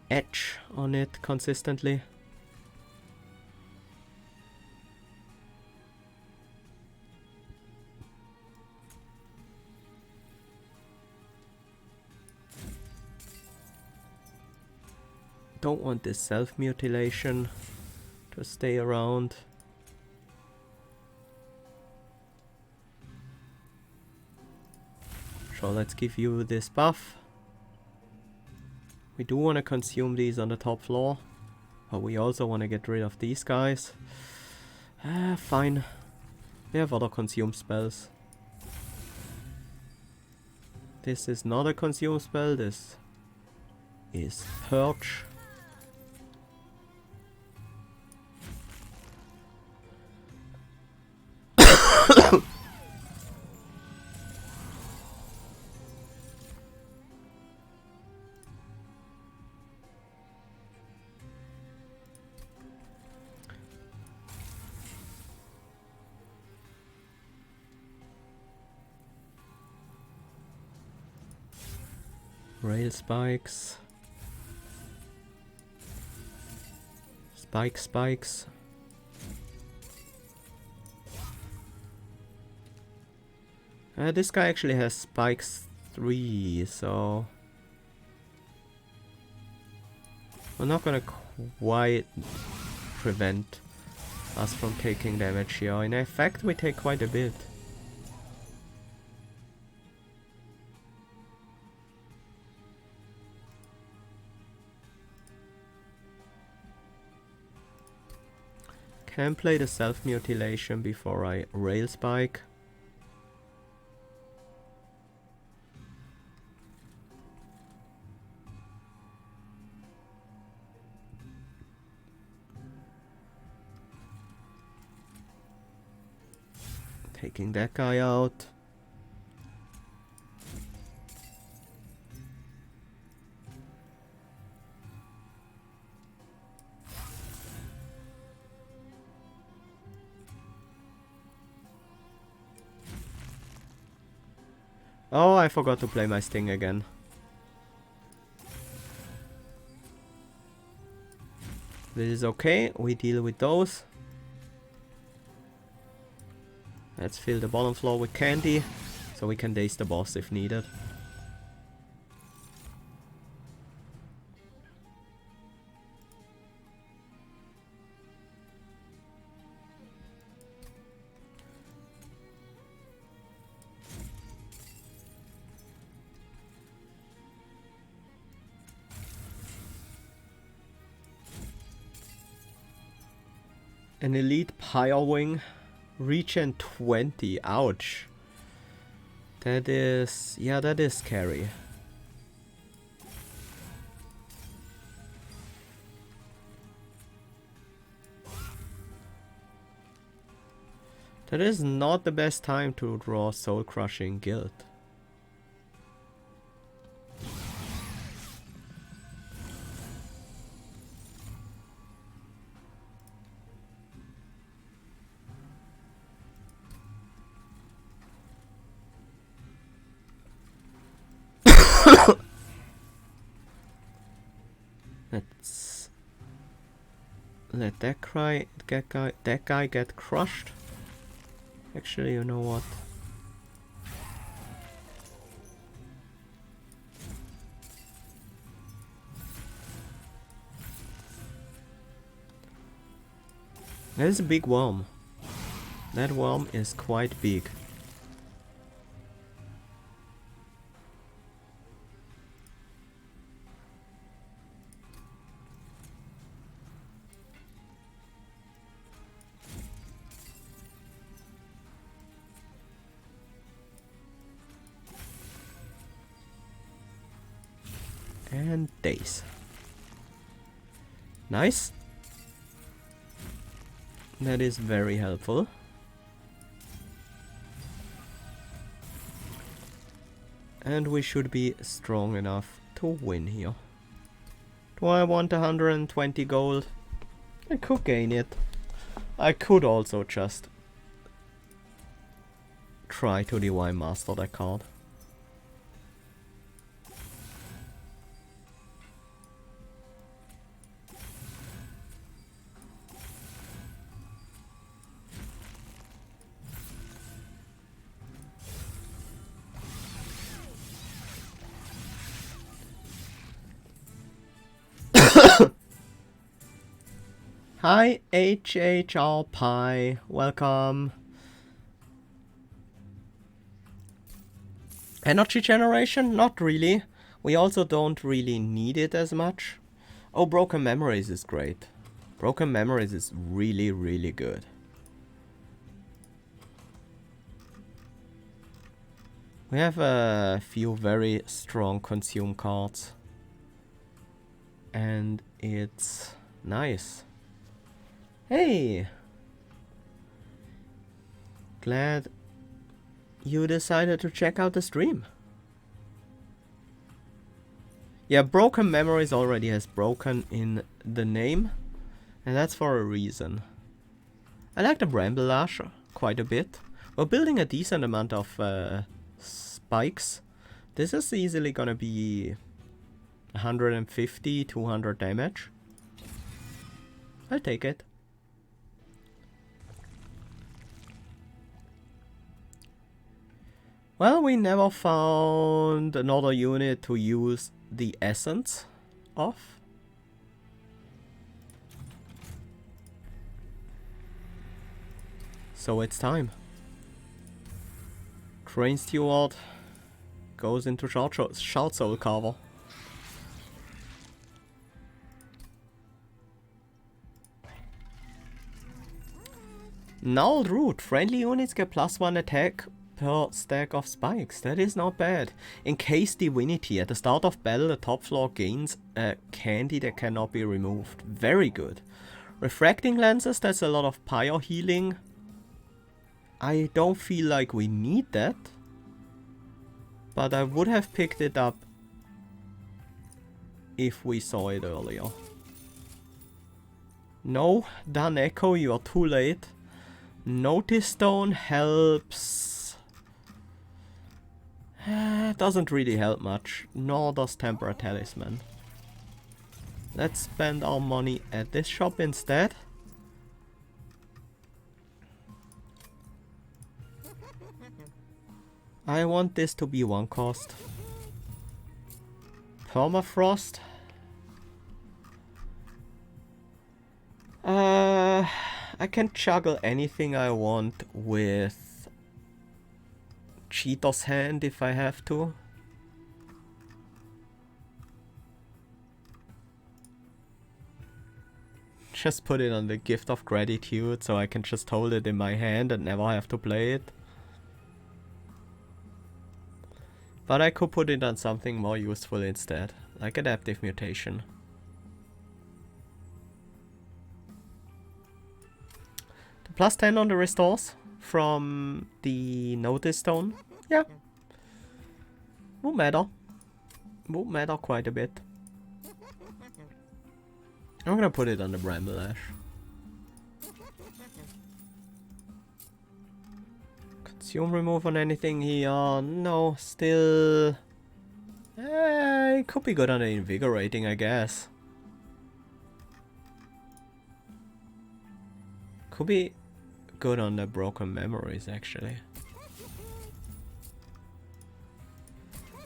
edge on it consistently. Don't want this self-mutilation to stay around. So let's give you this buff. We do want to consume these on the top floor, but we also want to get rid of these guys. Fine. We have other consume spells. This is not a consume spell, this is Purge. Rail spikes. Spikes. This guy actually has spikes 3, so we're not gonna quite prevent us from taking damage here. In effect, we take quite a bit. Can play the self-mutilation before I rail spike. Taking that guy out. Oh, I forgot to play my Sting again. This is okay, we deal with those. Let's fill the bottom floor with candy, so we can daze the boss if needed. An elite Pyre Wing. Regen 20. Ouch. That is... yeah, that is scary. That is not the best time to draw Soul Crushing Guild. Let's let that guy get crushed. Actually, you know what? That is a big worm. That worm is quite big. And daze. Nice. That is very helpful. And we should be strong enough to win here. Do I want 120 gold? I could gain it. I could also just try to Divine Master that card. Hi, HHR Pie, welcome. Energy generation? Not really. We also don't really need it as much. Oh, Broken Memories is great. Broken Memories is really, really good. We have a few very strong consume cards. And it's nice. Hey! Glad you decided to check out the stream. Yeah, Broken Memories already has broken in the name. And that's for a reason. I like the Bramblelash quite a bit. We're building a decent amount of spikes. This is easily gonna be 150, 200 damage. I'll take it. Well, we never found another unit to use the essence of. So it's time. Crane Steward goes into Shard Soul Carver. Gnarled Root. Friendly units get +1 attack per stack of spikes. That is not bad. Encased Divinity. At the start of battle, the top floor gains a candy that cannot be removed. Very good. Refracting Lenses. That's a lot of pyre healing. I don't feel like we need that. But I would have picked it up if we saw it earlier. No, done Echo, you are too late. Notice Stone helps. Doesn't really help much, nor does Temporary Talisman. Let's spend our money at this shop instead. I want this to be 1 cost. Permafrost. I can juggle anything I want with Cheetos Hand if I have to. Just put it on the Gift of Gratitude so I can just hold it in my hand and never have to play it. But I could put it on something more useful instead, like Adaptive Mutation. The plus 10 on the restores from the Notice Stone, yeah. Won't matter. Won't matter quite a bit. I'm gonna put it on the Bramble Ash. Consume remove on anything here? No, still... it could be good on the Invigorating, I guess. Could be good on the Broken Memories, actually.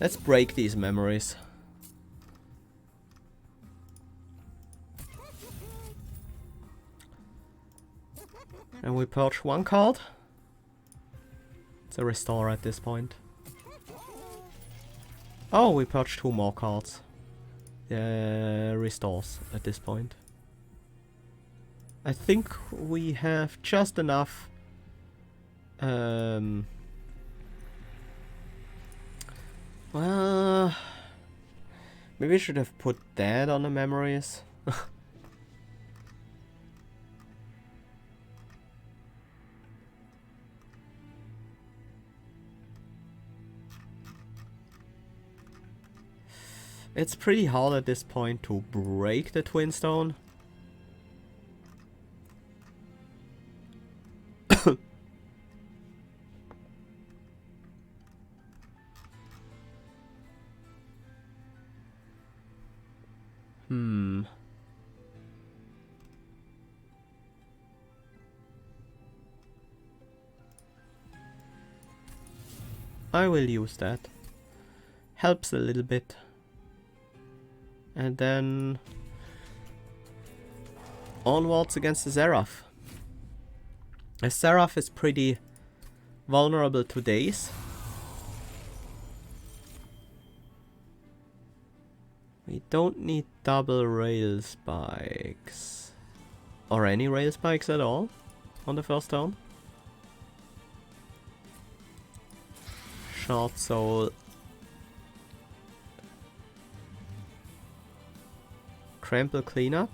Let's break these memories. And we purge 1 card. It's a restore at this point. Oh, we purged 2 more cards. Restores at this point. I think we have just enough. Well, maybe we should have put that on the memories. It's pretty hard at this point to break the Twin Stone. I will use that. Helps a little bit. And then onwards against the Seraph. The Seraph is pretty vulnerable to daze. We don't need double rail spikes. Or any rail spikes at all on the first turn. Shard Soul. Trample Cleanup.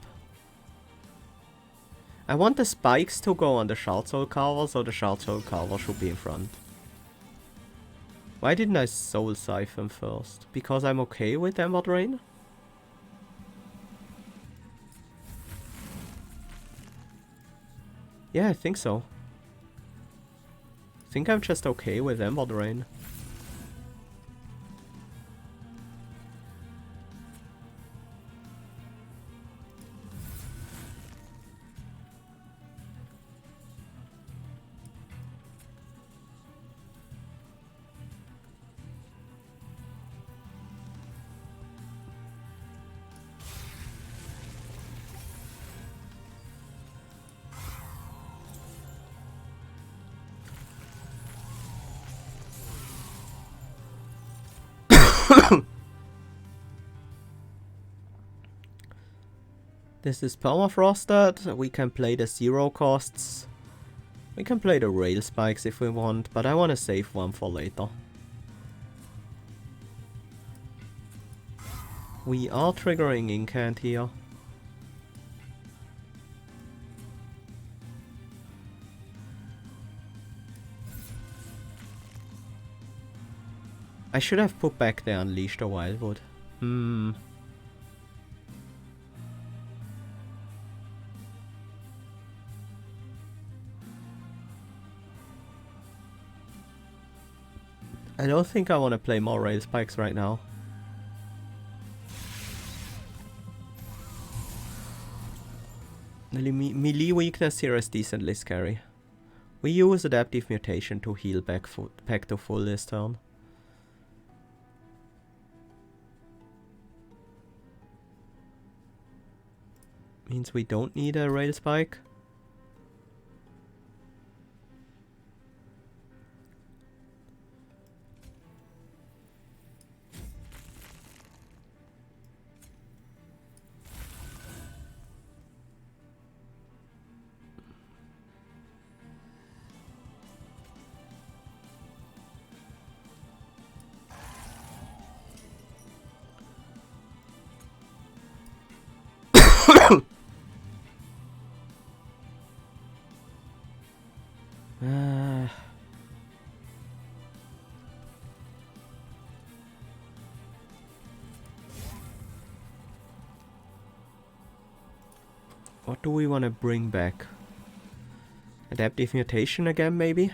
I want the spikes to go on the Shard Soul Carver, so the Shard Soul Carver should be in front. Why didn't I Soul Siphon first? Because I'm okay with Ember Drain? Yeah, I think so. I think I'm just okay with Ember Drain. This is permafrosted. We can play the 0 costs. We can play the rail spikes if we want, but I want to save one for later. We are triggering Incant here. I should have put back the Unleashed a Wildwood. I don't think I want to play more Rail Spikes right now. The melee weakness here is decently scary. We use Adaptive Mutation to heal back to full this turn. Means we don't need a Rail Spike. What do we want to bring back? Adaptive Mutation again, maybe?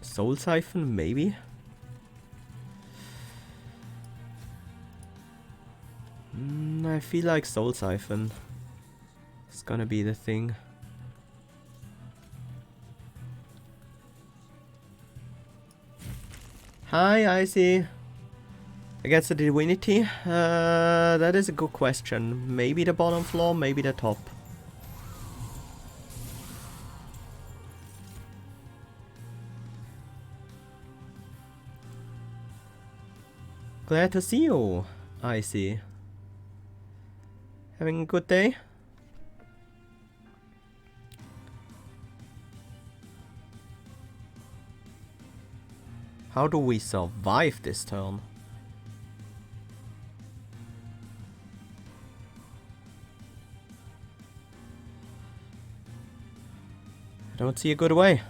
Soul Siphon, maybe? I feel like Soul Siphon is gonna be the thing. Hi, Icy. Against the Divinity? That is a good question. Maybe the bottom floor, maybe the top. Glad to see you, Icy. Having a good day? How do we survive this turn? I don't see a good way.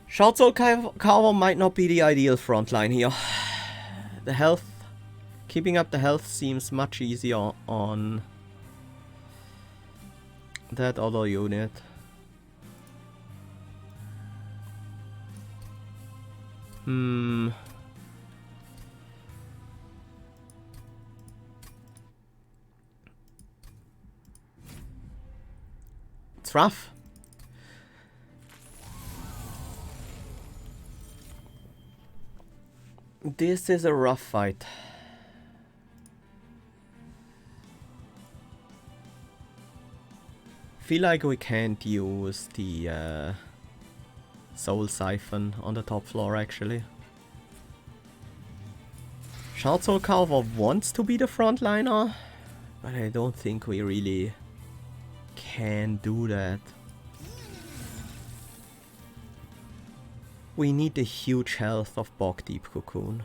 Short Soul Carver might not be the ideal frontline here. The health, keeping up the health seems much easier on that other unit. It's rough. This is a rough fight. Feel like we can't use the Soul Siphon on the top floor actually. Shard Soul Carver wants to be the frontliner, but I don't think we really can do that. We need the huge health of Bog Deep Cocoon.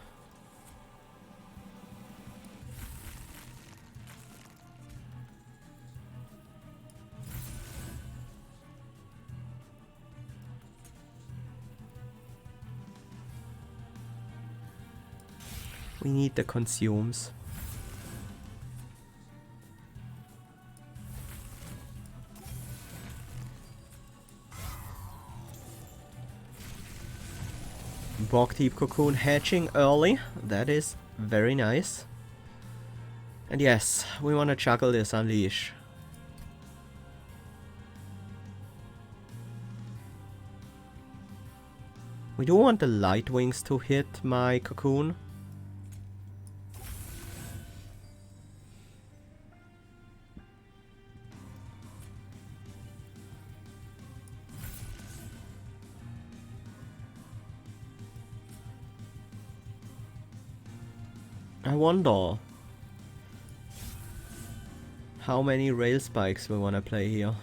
We need the consumes. Bog Deep Cocoon hatching early, that is very nice. And yes, we want to juggle this Unleash. We do want the Light Wings to hit my Cocoon. I wonder how many Rail Spikes we want to play here.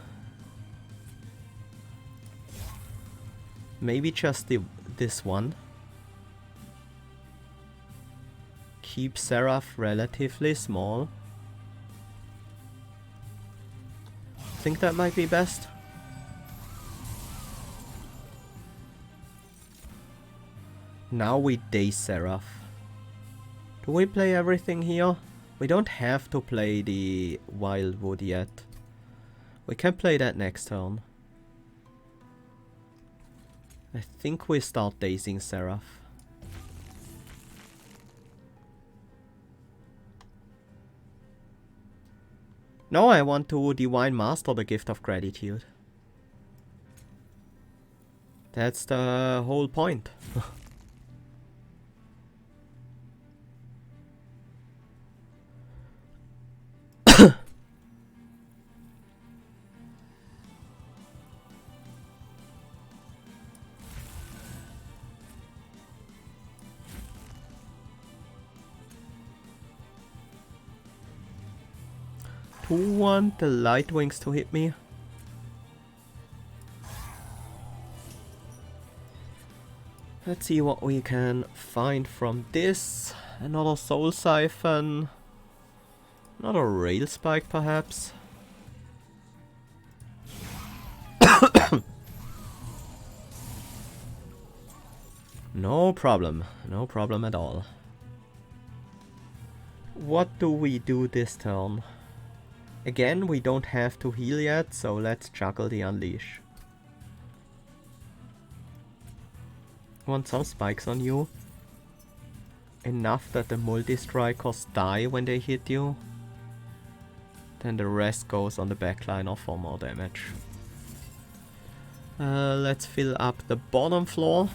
Maybe just this one. Keep Seraph relatively small. think that might be best. Now we Daze Seraph. Do we play everything here? We don't have to play the Wildwood yet. We can play that next turn. I think we start Dazing Seraph. No, I want to Divine Master the Gift of Gratitude. That's the whole point. 2-1, the Light Wings to hit me. Let's see what we can find from this. Another Soul Siphon. Another Rail Spike perhaps. No problem at all. What do we do this turn? Again, we don't have to heal yet, so let's juggle the Unleash. Want some spikes on you. Enough that the multi-strikers die when they hit you. Then the rest goes on the backliner for more damage. Let's fill up the bottom floor.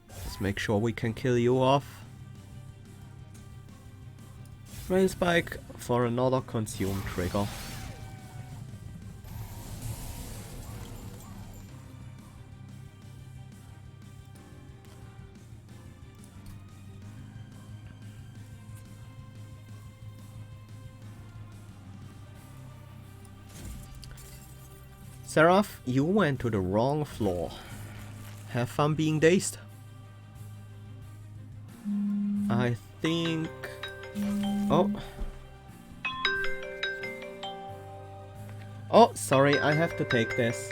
Let's make sure we can kill you off. Rail Spike for another consume trigger. Seraph, you went to the wrong floor. Have fun being dazed. I think... Oh. Oh, sorry, I have to take this.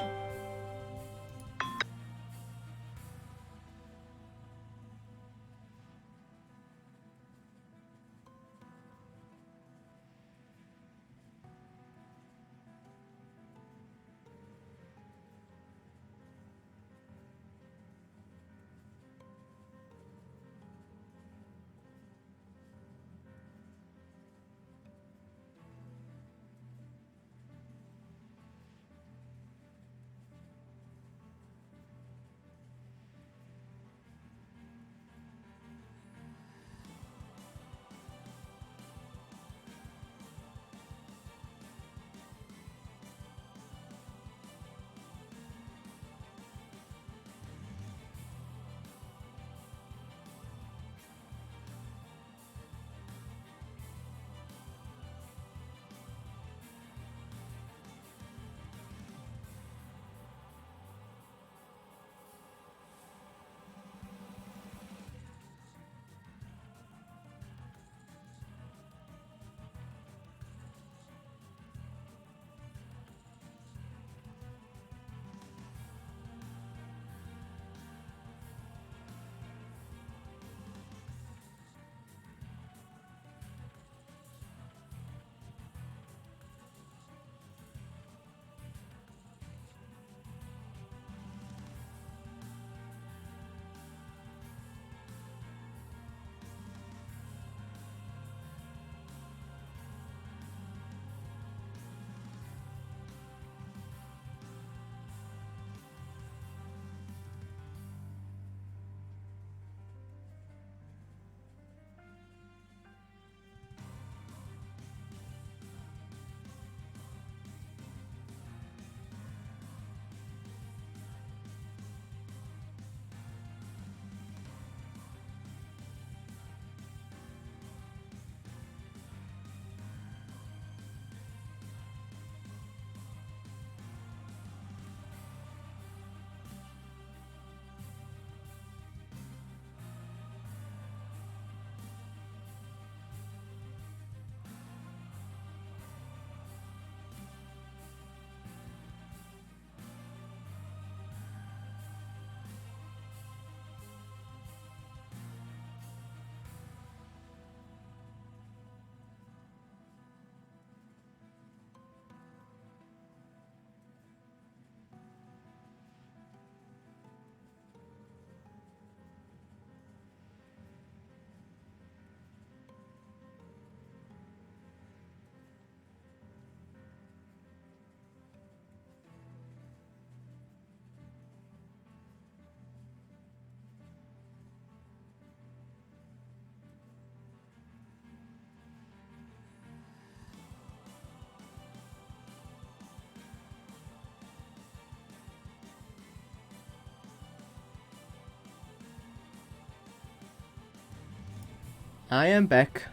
I am back.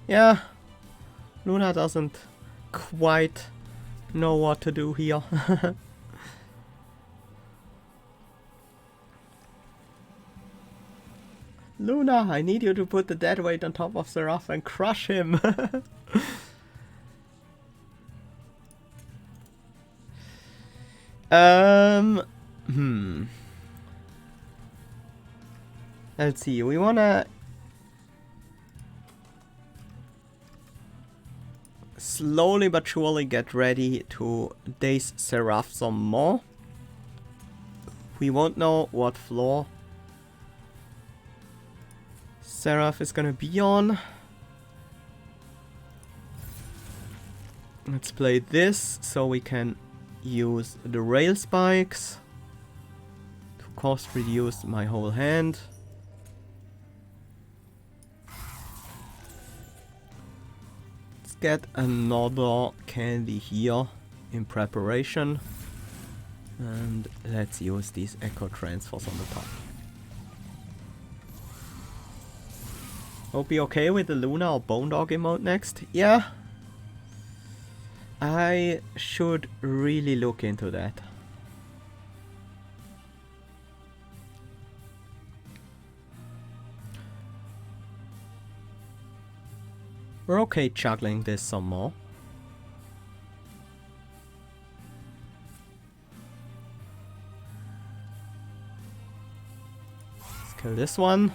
Yeah, Luna doesn't quite know what to do here. Luna, I need you to put the dead weight on top of Seraph and crush him. Let's see, we wanna slowly but surely get ready to daze Seraph some more. We won't know what floor Seraph is gonna be on. Let's play this so we can use the rail spikes to cost reduce my whole hand. Let's get another candy here in preparation. And let's use these echo transfers on the top. Hope you're okay with the Luna or Bone Dog emote next. Yeah. I should really look into that. We're okay juggling this some more. Let's kill this one.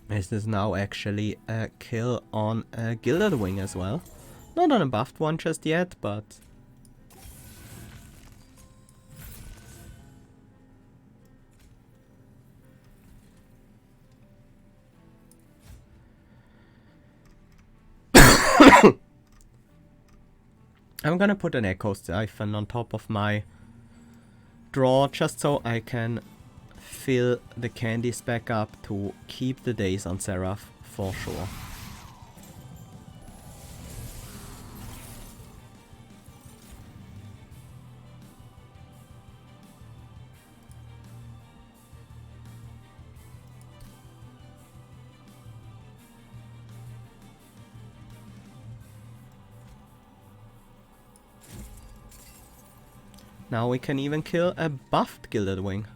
This is now actually a kill on a Gilded Wing as well. Not on a buffed one just yet, but... I'm gonna put an Echo Siphon on top of my draw just so I can fill the candies back up to keep the days on Seraph for sure. Now we can even kill a buffed Gilded Wing.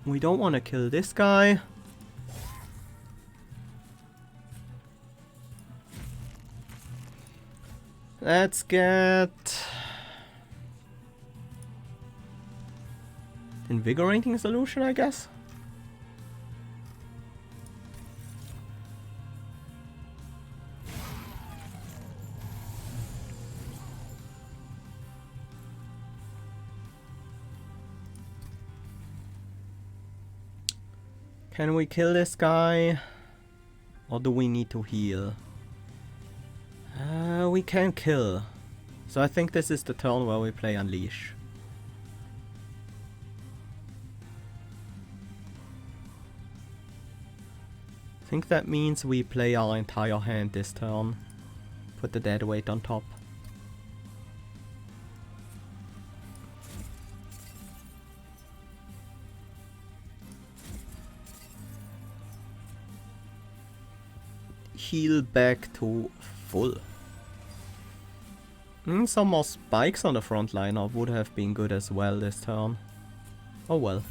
We don't want to kill this guy. Let's get... Invigorating Solution, I guess? Can we kill this guy? Or do we need to heal? We can kill. So I think this is the turn where we play Unleash. I think that means we play our entire hand this turn. Put the dead weight on top. Heal back to full. Some more spikes on the front liner would have been good as well this turn. Oh well.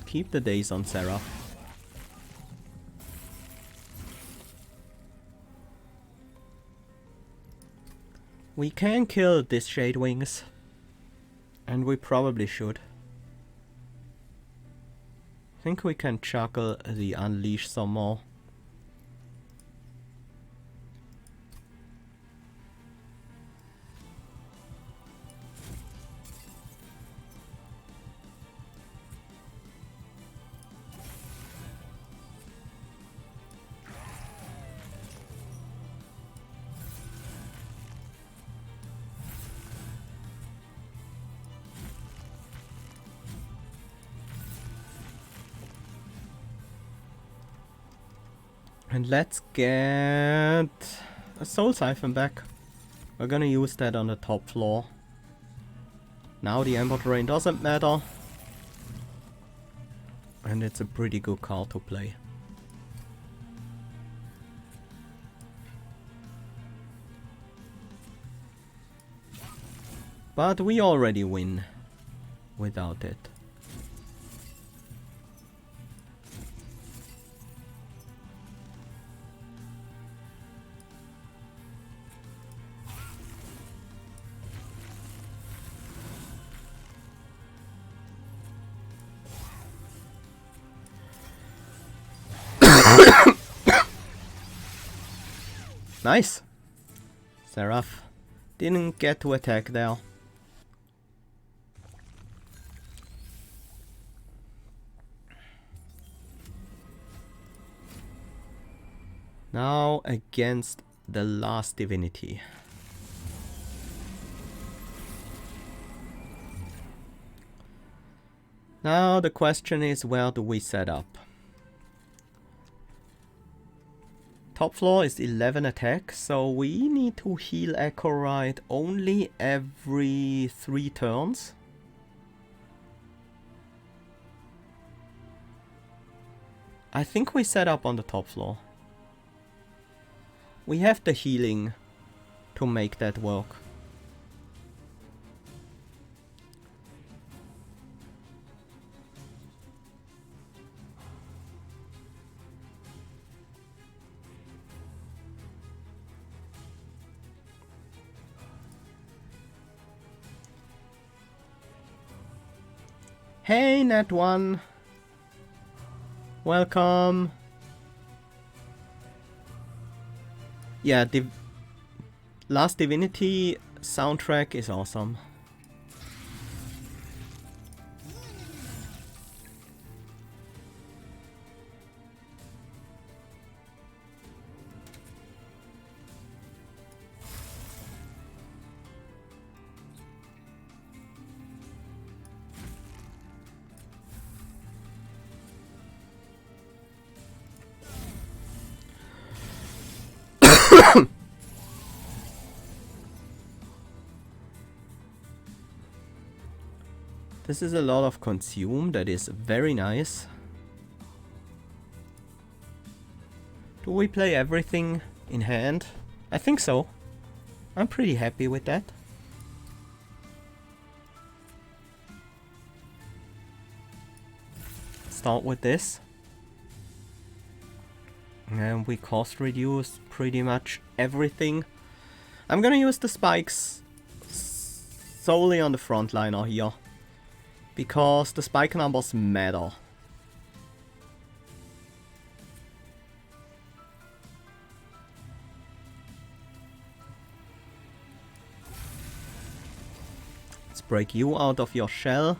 Keep the days on Seraph. We can kill this Shade Wings. And we probably should. I think we can juggle the Unleash some more. And let's get a Soul Siphon back. We're gonna use that on the top floor. Now the Ember Drain doesn't matter. And it's a pretty good card to play. But we already win without it. Nice! Seraph didn't get to attack there. Now against the Last Divinity. Now the question is, where do we set up? Top floor is 11 attack, so we need to heal Echowright only every 3 turns. I think we set up on the top floor. We have the healing to make that work. Hey, Nat 1. Welcome. Yeah, the Last Divinity soundtrack is awesome. This is a lot of consume, that is very nice. Do we play everything in hand? I think so. I'm pretty happy with that. Start with this. And we cost reduce pretty much everything. I'm gonna use the spikes solely on the frontliner here, because the spike numbers matter. Let's break you out of your shell.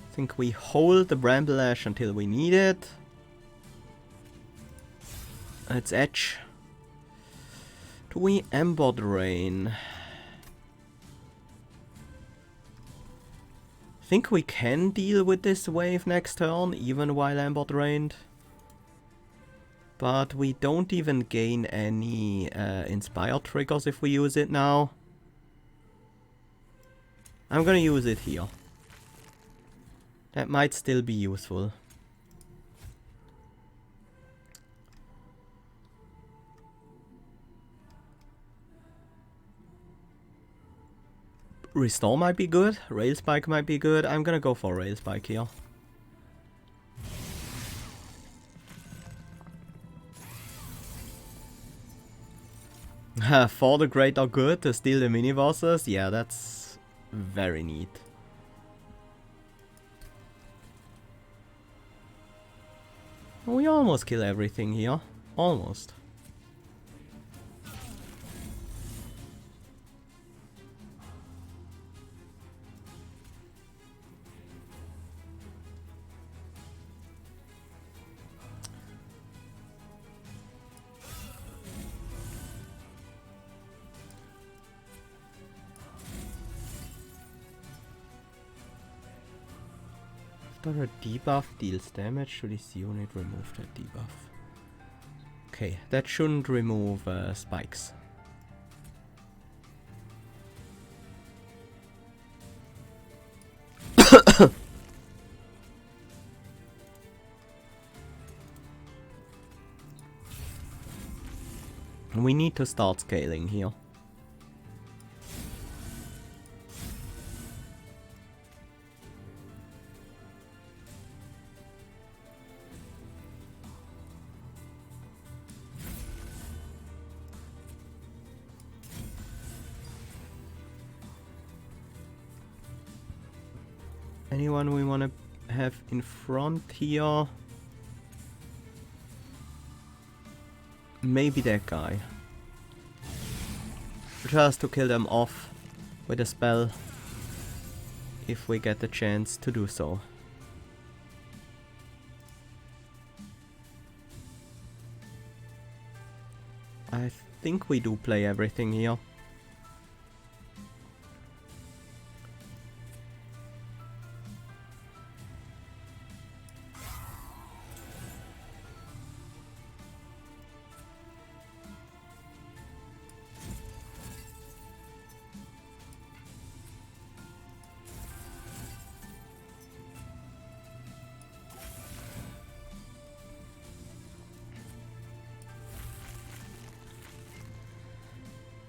I think we hold the Bramble Ash until we need it. It's Edge. Do we Ember Drain? I think we can deal with this wave next turn, even while Ember Drained. But we don't even gain any Inspire triggers if we use it now. I'm gonna use it here. That might still be useful. Restore might be good, Rail Spike might be good. I'm gonna go for Rail Spike here. For the greater good to steal the mini bosses, yeah, that's very neat. We almost kill everything here. Almost. Whisperer debuff deals damage to this unit, remove that debuff. Okay, that shouldn't remove spikes. We need to start scaling here. Anyone we want to have in front here? Maybe that guy. Just to kill them off with a spell, if we get the chance to do so. I think we do play everything here.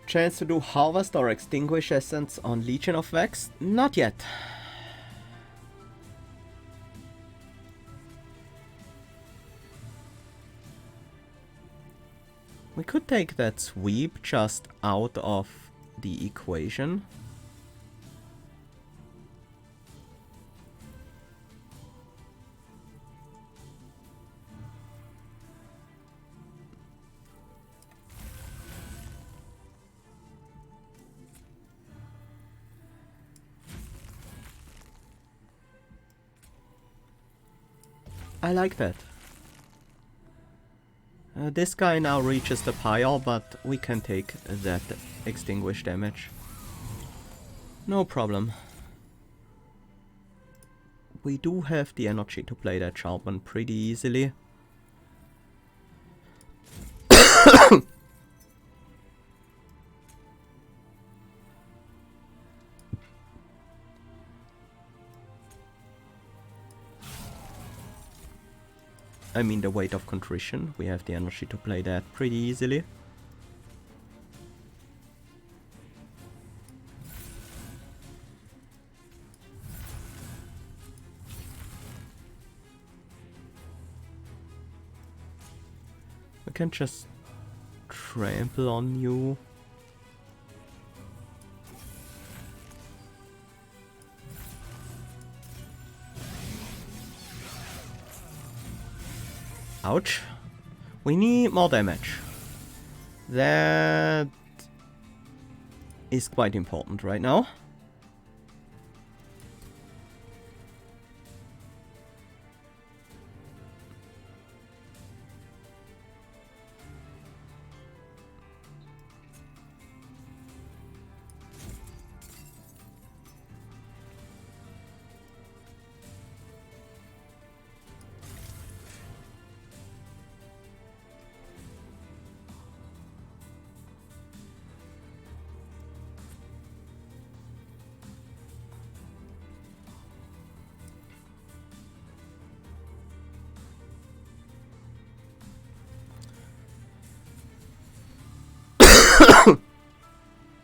Chance to do Harvest or Extinguish Essence on Legion of Vex? Not yet. We could take that sweep just out of the equation. I like that. This guy now reaches the pyre, but we can take that extinguish damage. No problem. We do have the energy to play that sharp one pretty easily. I mean the Weight of Contrition, we have the energy to play that pretty easily. We can just trample on you. Ouch. We need more damage. That is quite important right now.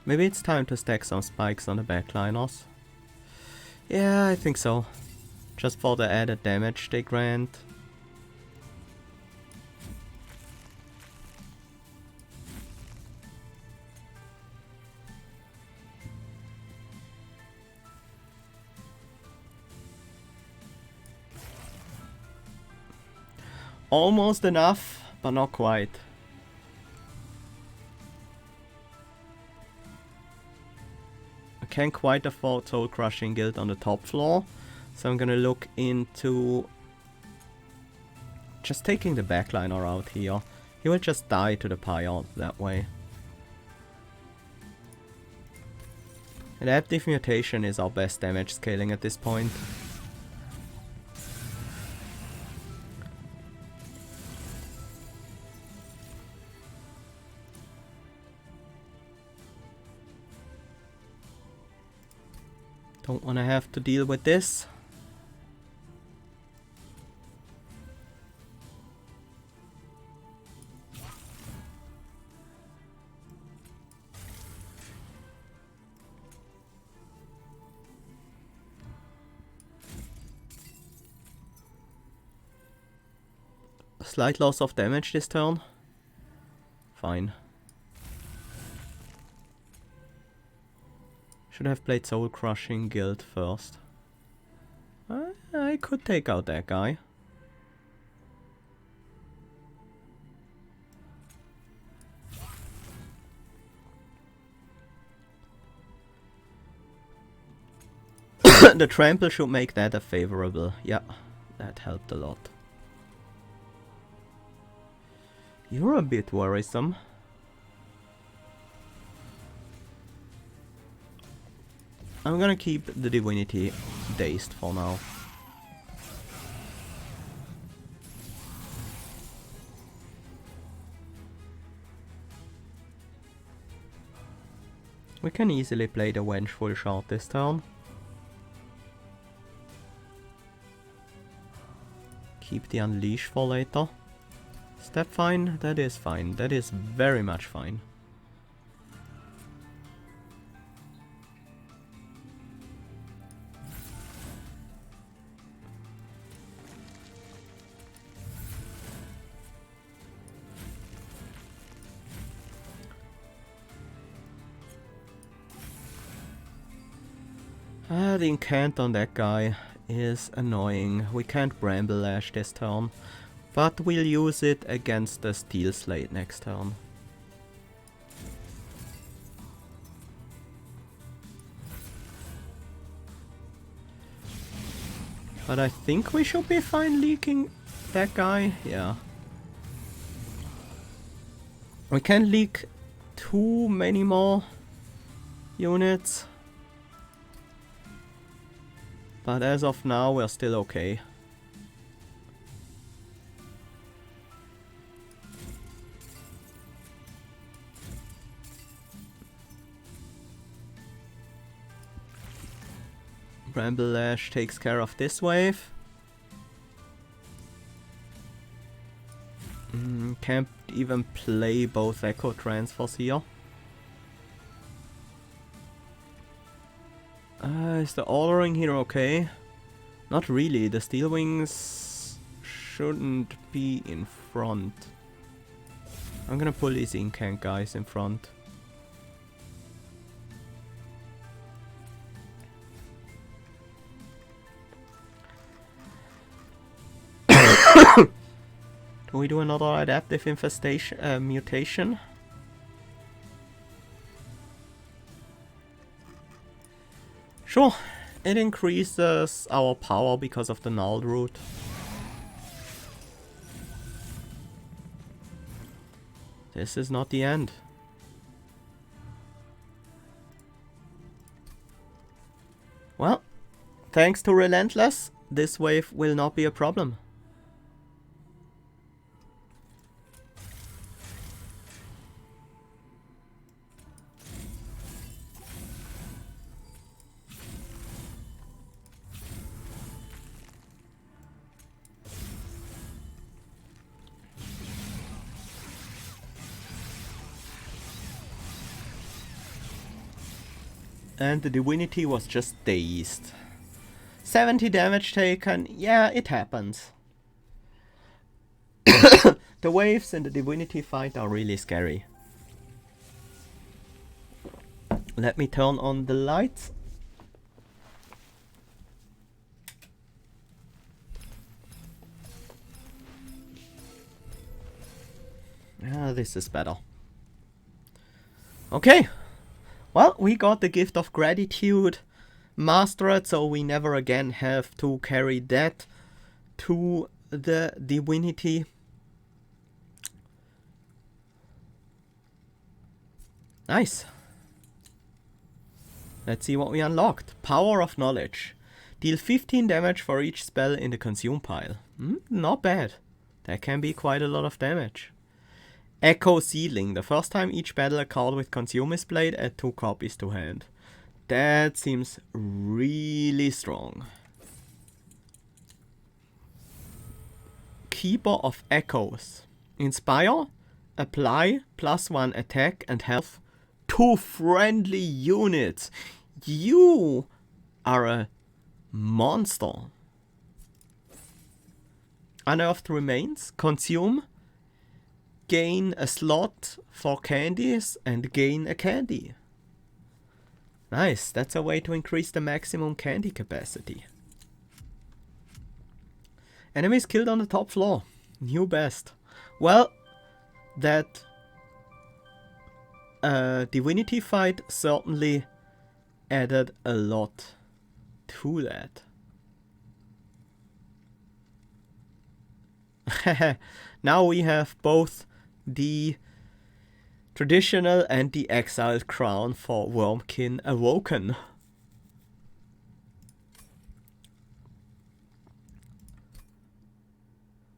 Maybe it's time to stack some spikes on the backliners. Yeah, I think so. Just for the added damage they grant. Almost enough, but not quite. Can't quite afford Soul Crushing Guild on the top floor, so I'm gonna look into just taking the backliner out here. He will just die to the pyre that way. Adaptive Mutation is our best damage scaling at this point. Don't want to have to deal with this. Slight loss of damage this turn. Fine. Should have played Soul Crushing Guild first. I could take out that guy. The trample should make that a favorable. Yeah, that helped a lot. You're a bit worrisome. I'm gonna keep the Divinity dazed for now. We can easily play the Vengeful Shard this turn. Keep the Unleash for later. Is that fine? That is fine. That is very much fine. The incant on that guy is annoying. We can't Bramble Lash this turn. But we'll use it against the Steel Slate next turn. But I think we should be fine leaking that guy. Yeah. We can't leak too many more units. But as of now, we're still okay. Bramble Lash takes care of this wave. Can't even play both Echo Transfers here. Is the ordering here okay? Not really. The Steel Wings shouldn't be in front. I'm gonna pull these incant guys in front. Do we do another adaptive infestation mutation? Sure, it increases our power because of the null root. This is not the end. Well, thanks to Relentless, this wave will not be a problem. And the Divinity was just dazed. 70 damage taken, yeah, it happens. The waves in the Divinity fight are really scary. Let me turn on the lights. Ah, this is better. Okay. Well, we got the Gift of Gratitude mastered, so we never again have to carry that to the Divinity. Nice. Let's see what we unlocked. Power of Knowledge. Deal 15 damage for each spell in the consume pile. Not bad. That can be quite a lot of damage. Echo Sealing. The first time each battle a card with Consume is played, add 2 copies to hand. That seems really strong. Keeper of Echoes. Inspire. Apply +1 attack and health to friendly units. You are a monster. Unearthed Remains. Consume. Gain a slot for candies and gain a candy. Nice, that's a way to increase the maximum candy capacity. Enemies killed on the top floor. New best. Well, that divinity fight certainly added a lot to that. Now we have both the traditional and the exiled crown for Wurmkin Awoken.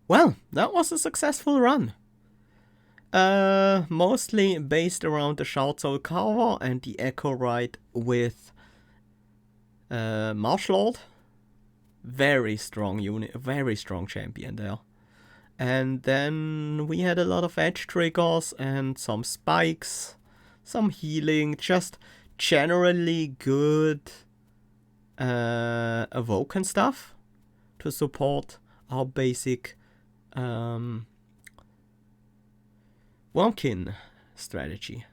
Well, that was a successful run. Mostly based around the Shards Soul Carver and the Echowright with Marsh Lord. Very strong unit, very strong champion there. And then we had a lot of edge triggers and some spikes, some healing, just generally good Awoken stuff to support our basic Wurmkin strategy.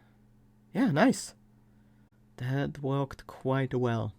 Yeah, nice. That worked quite well.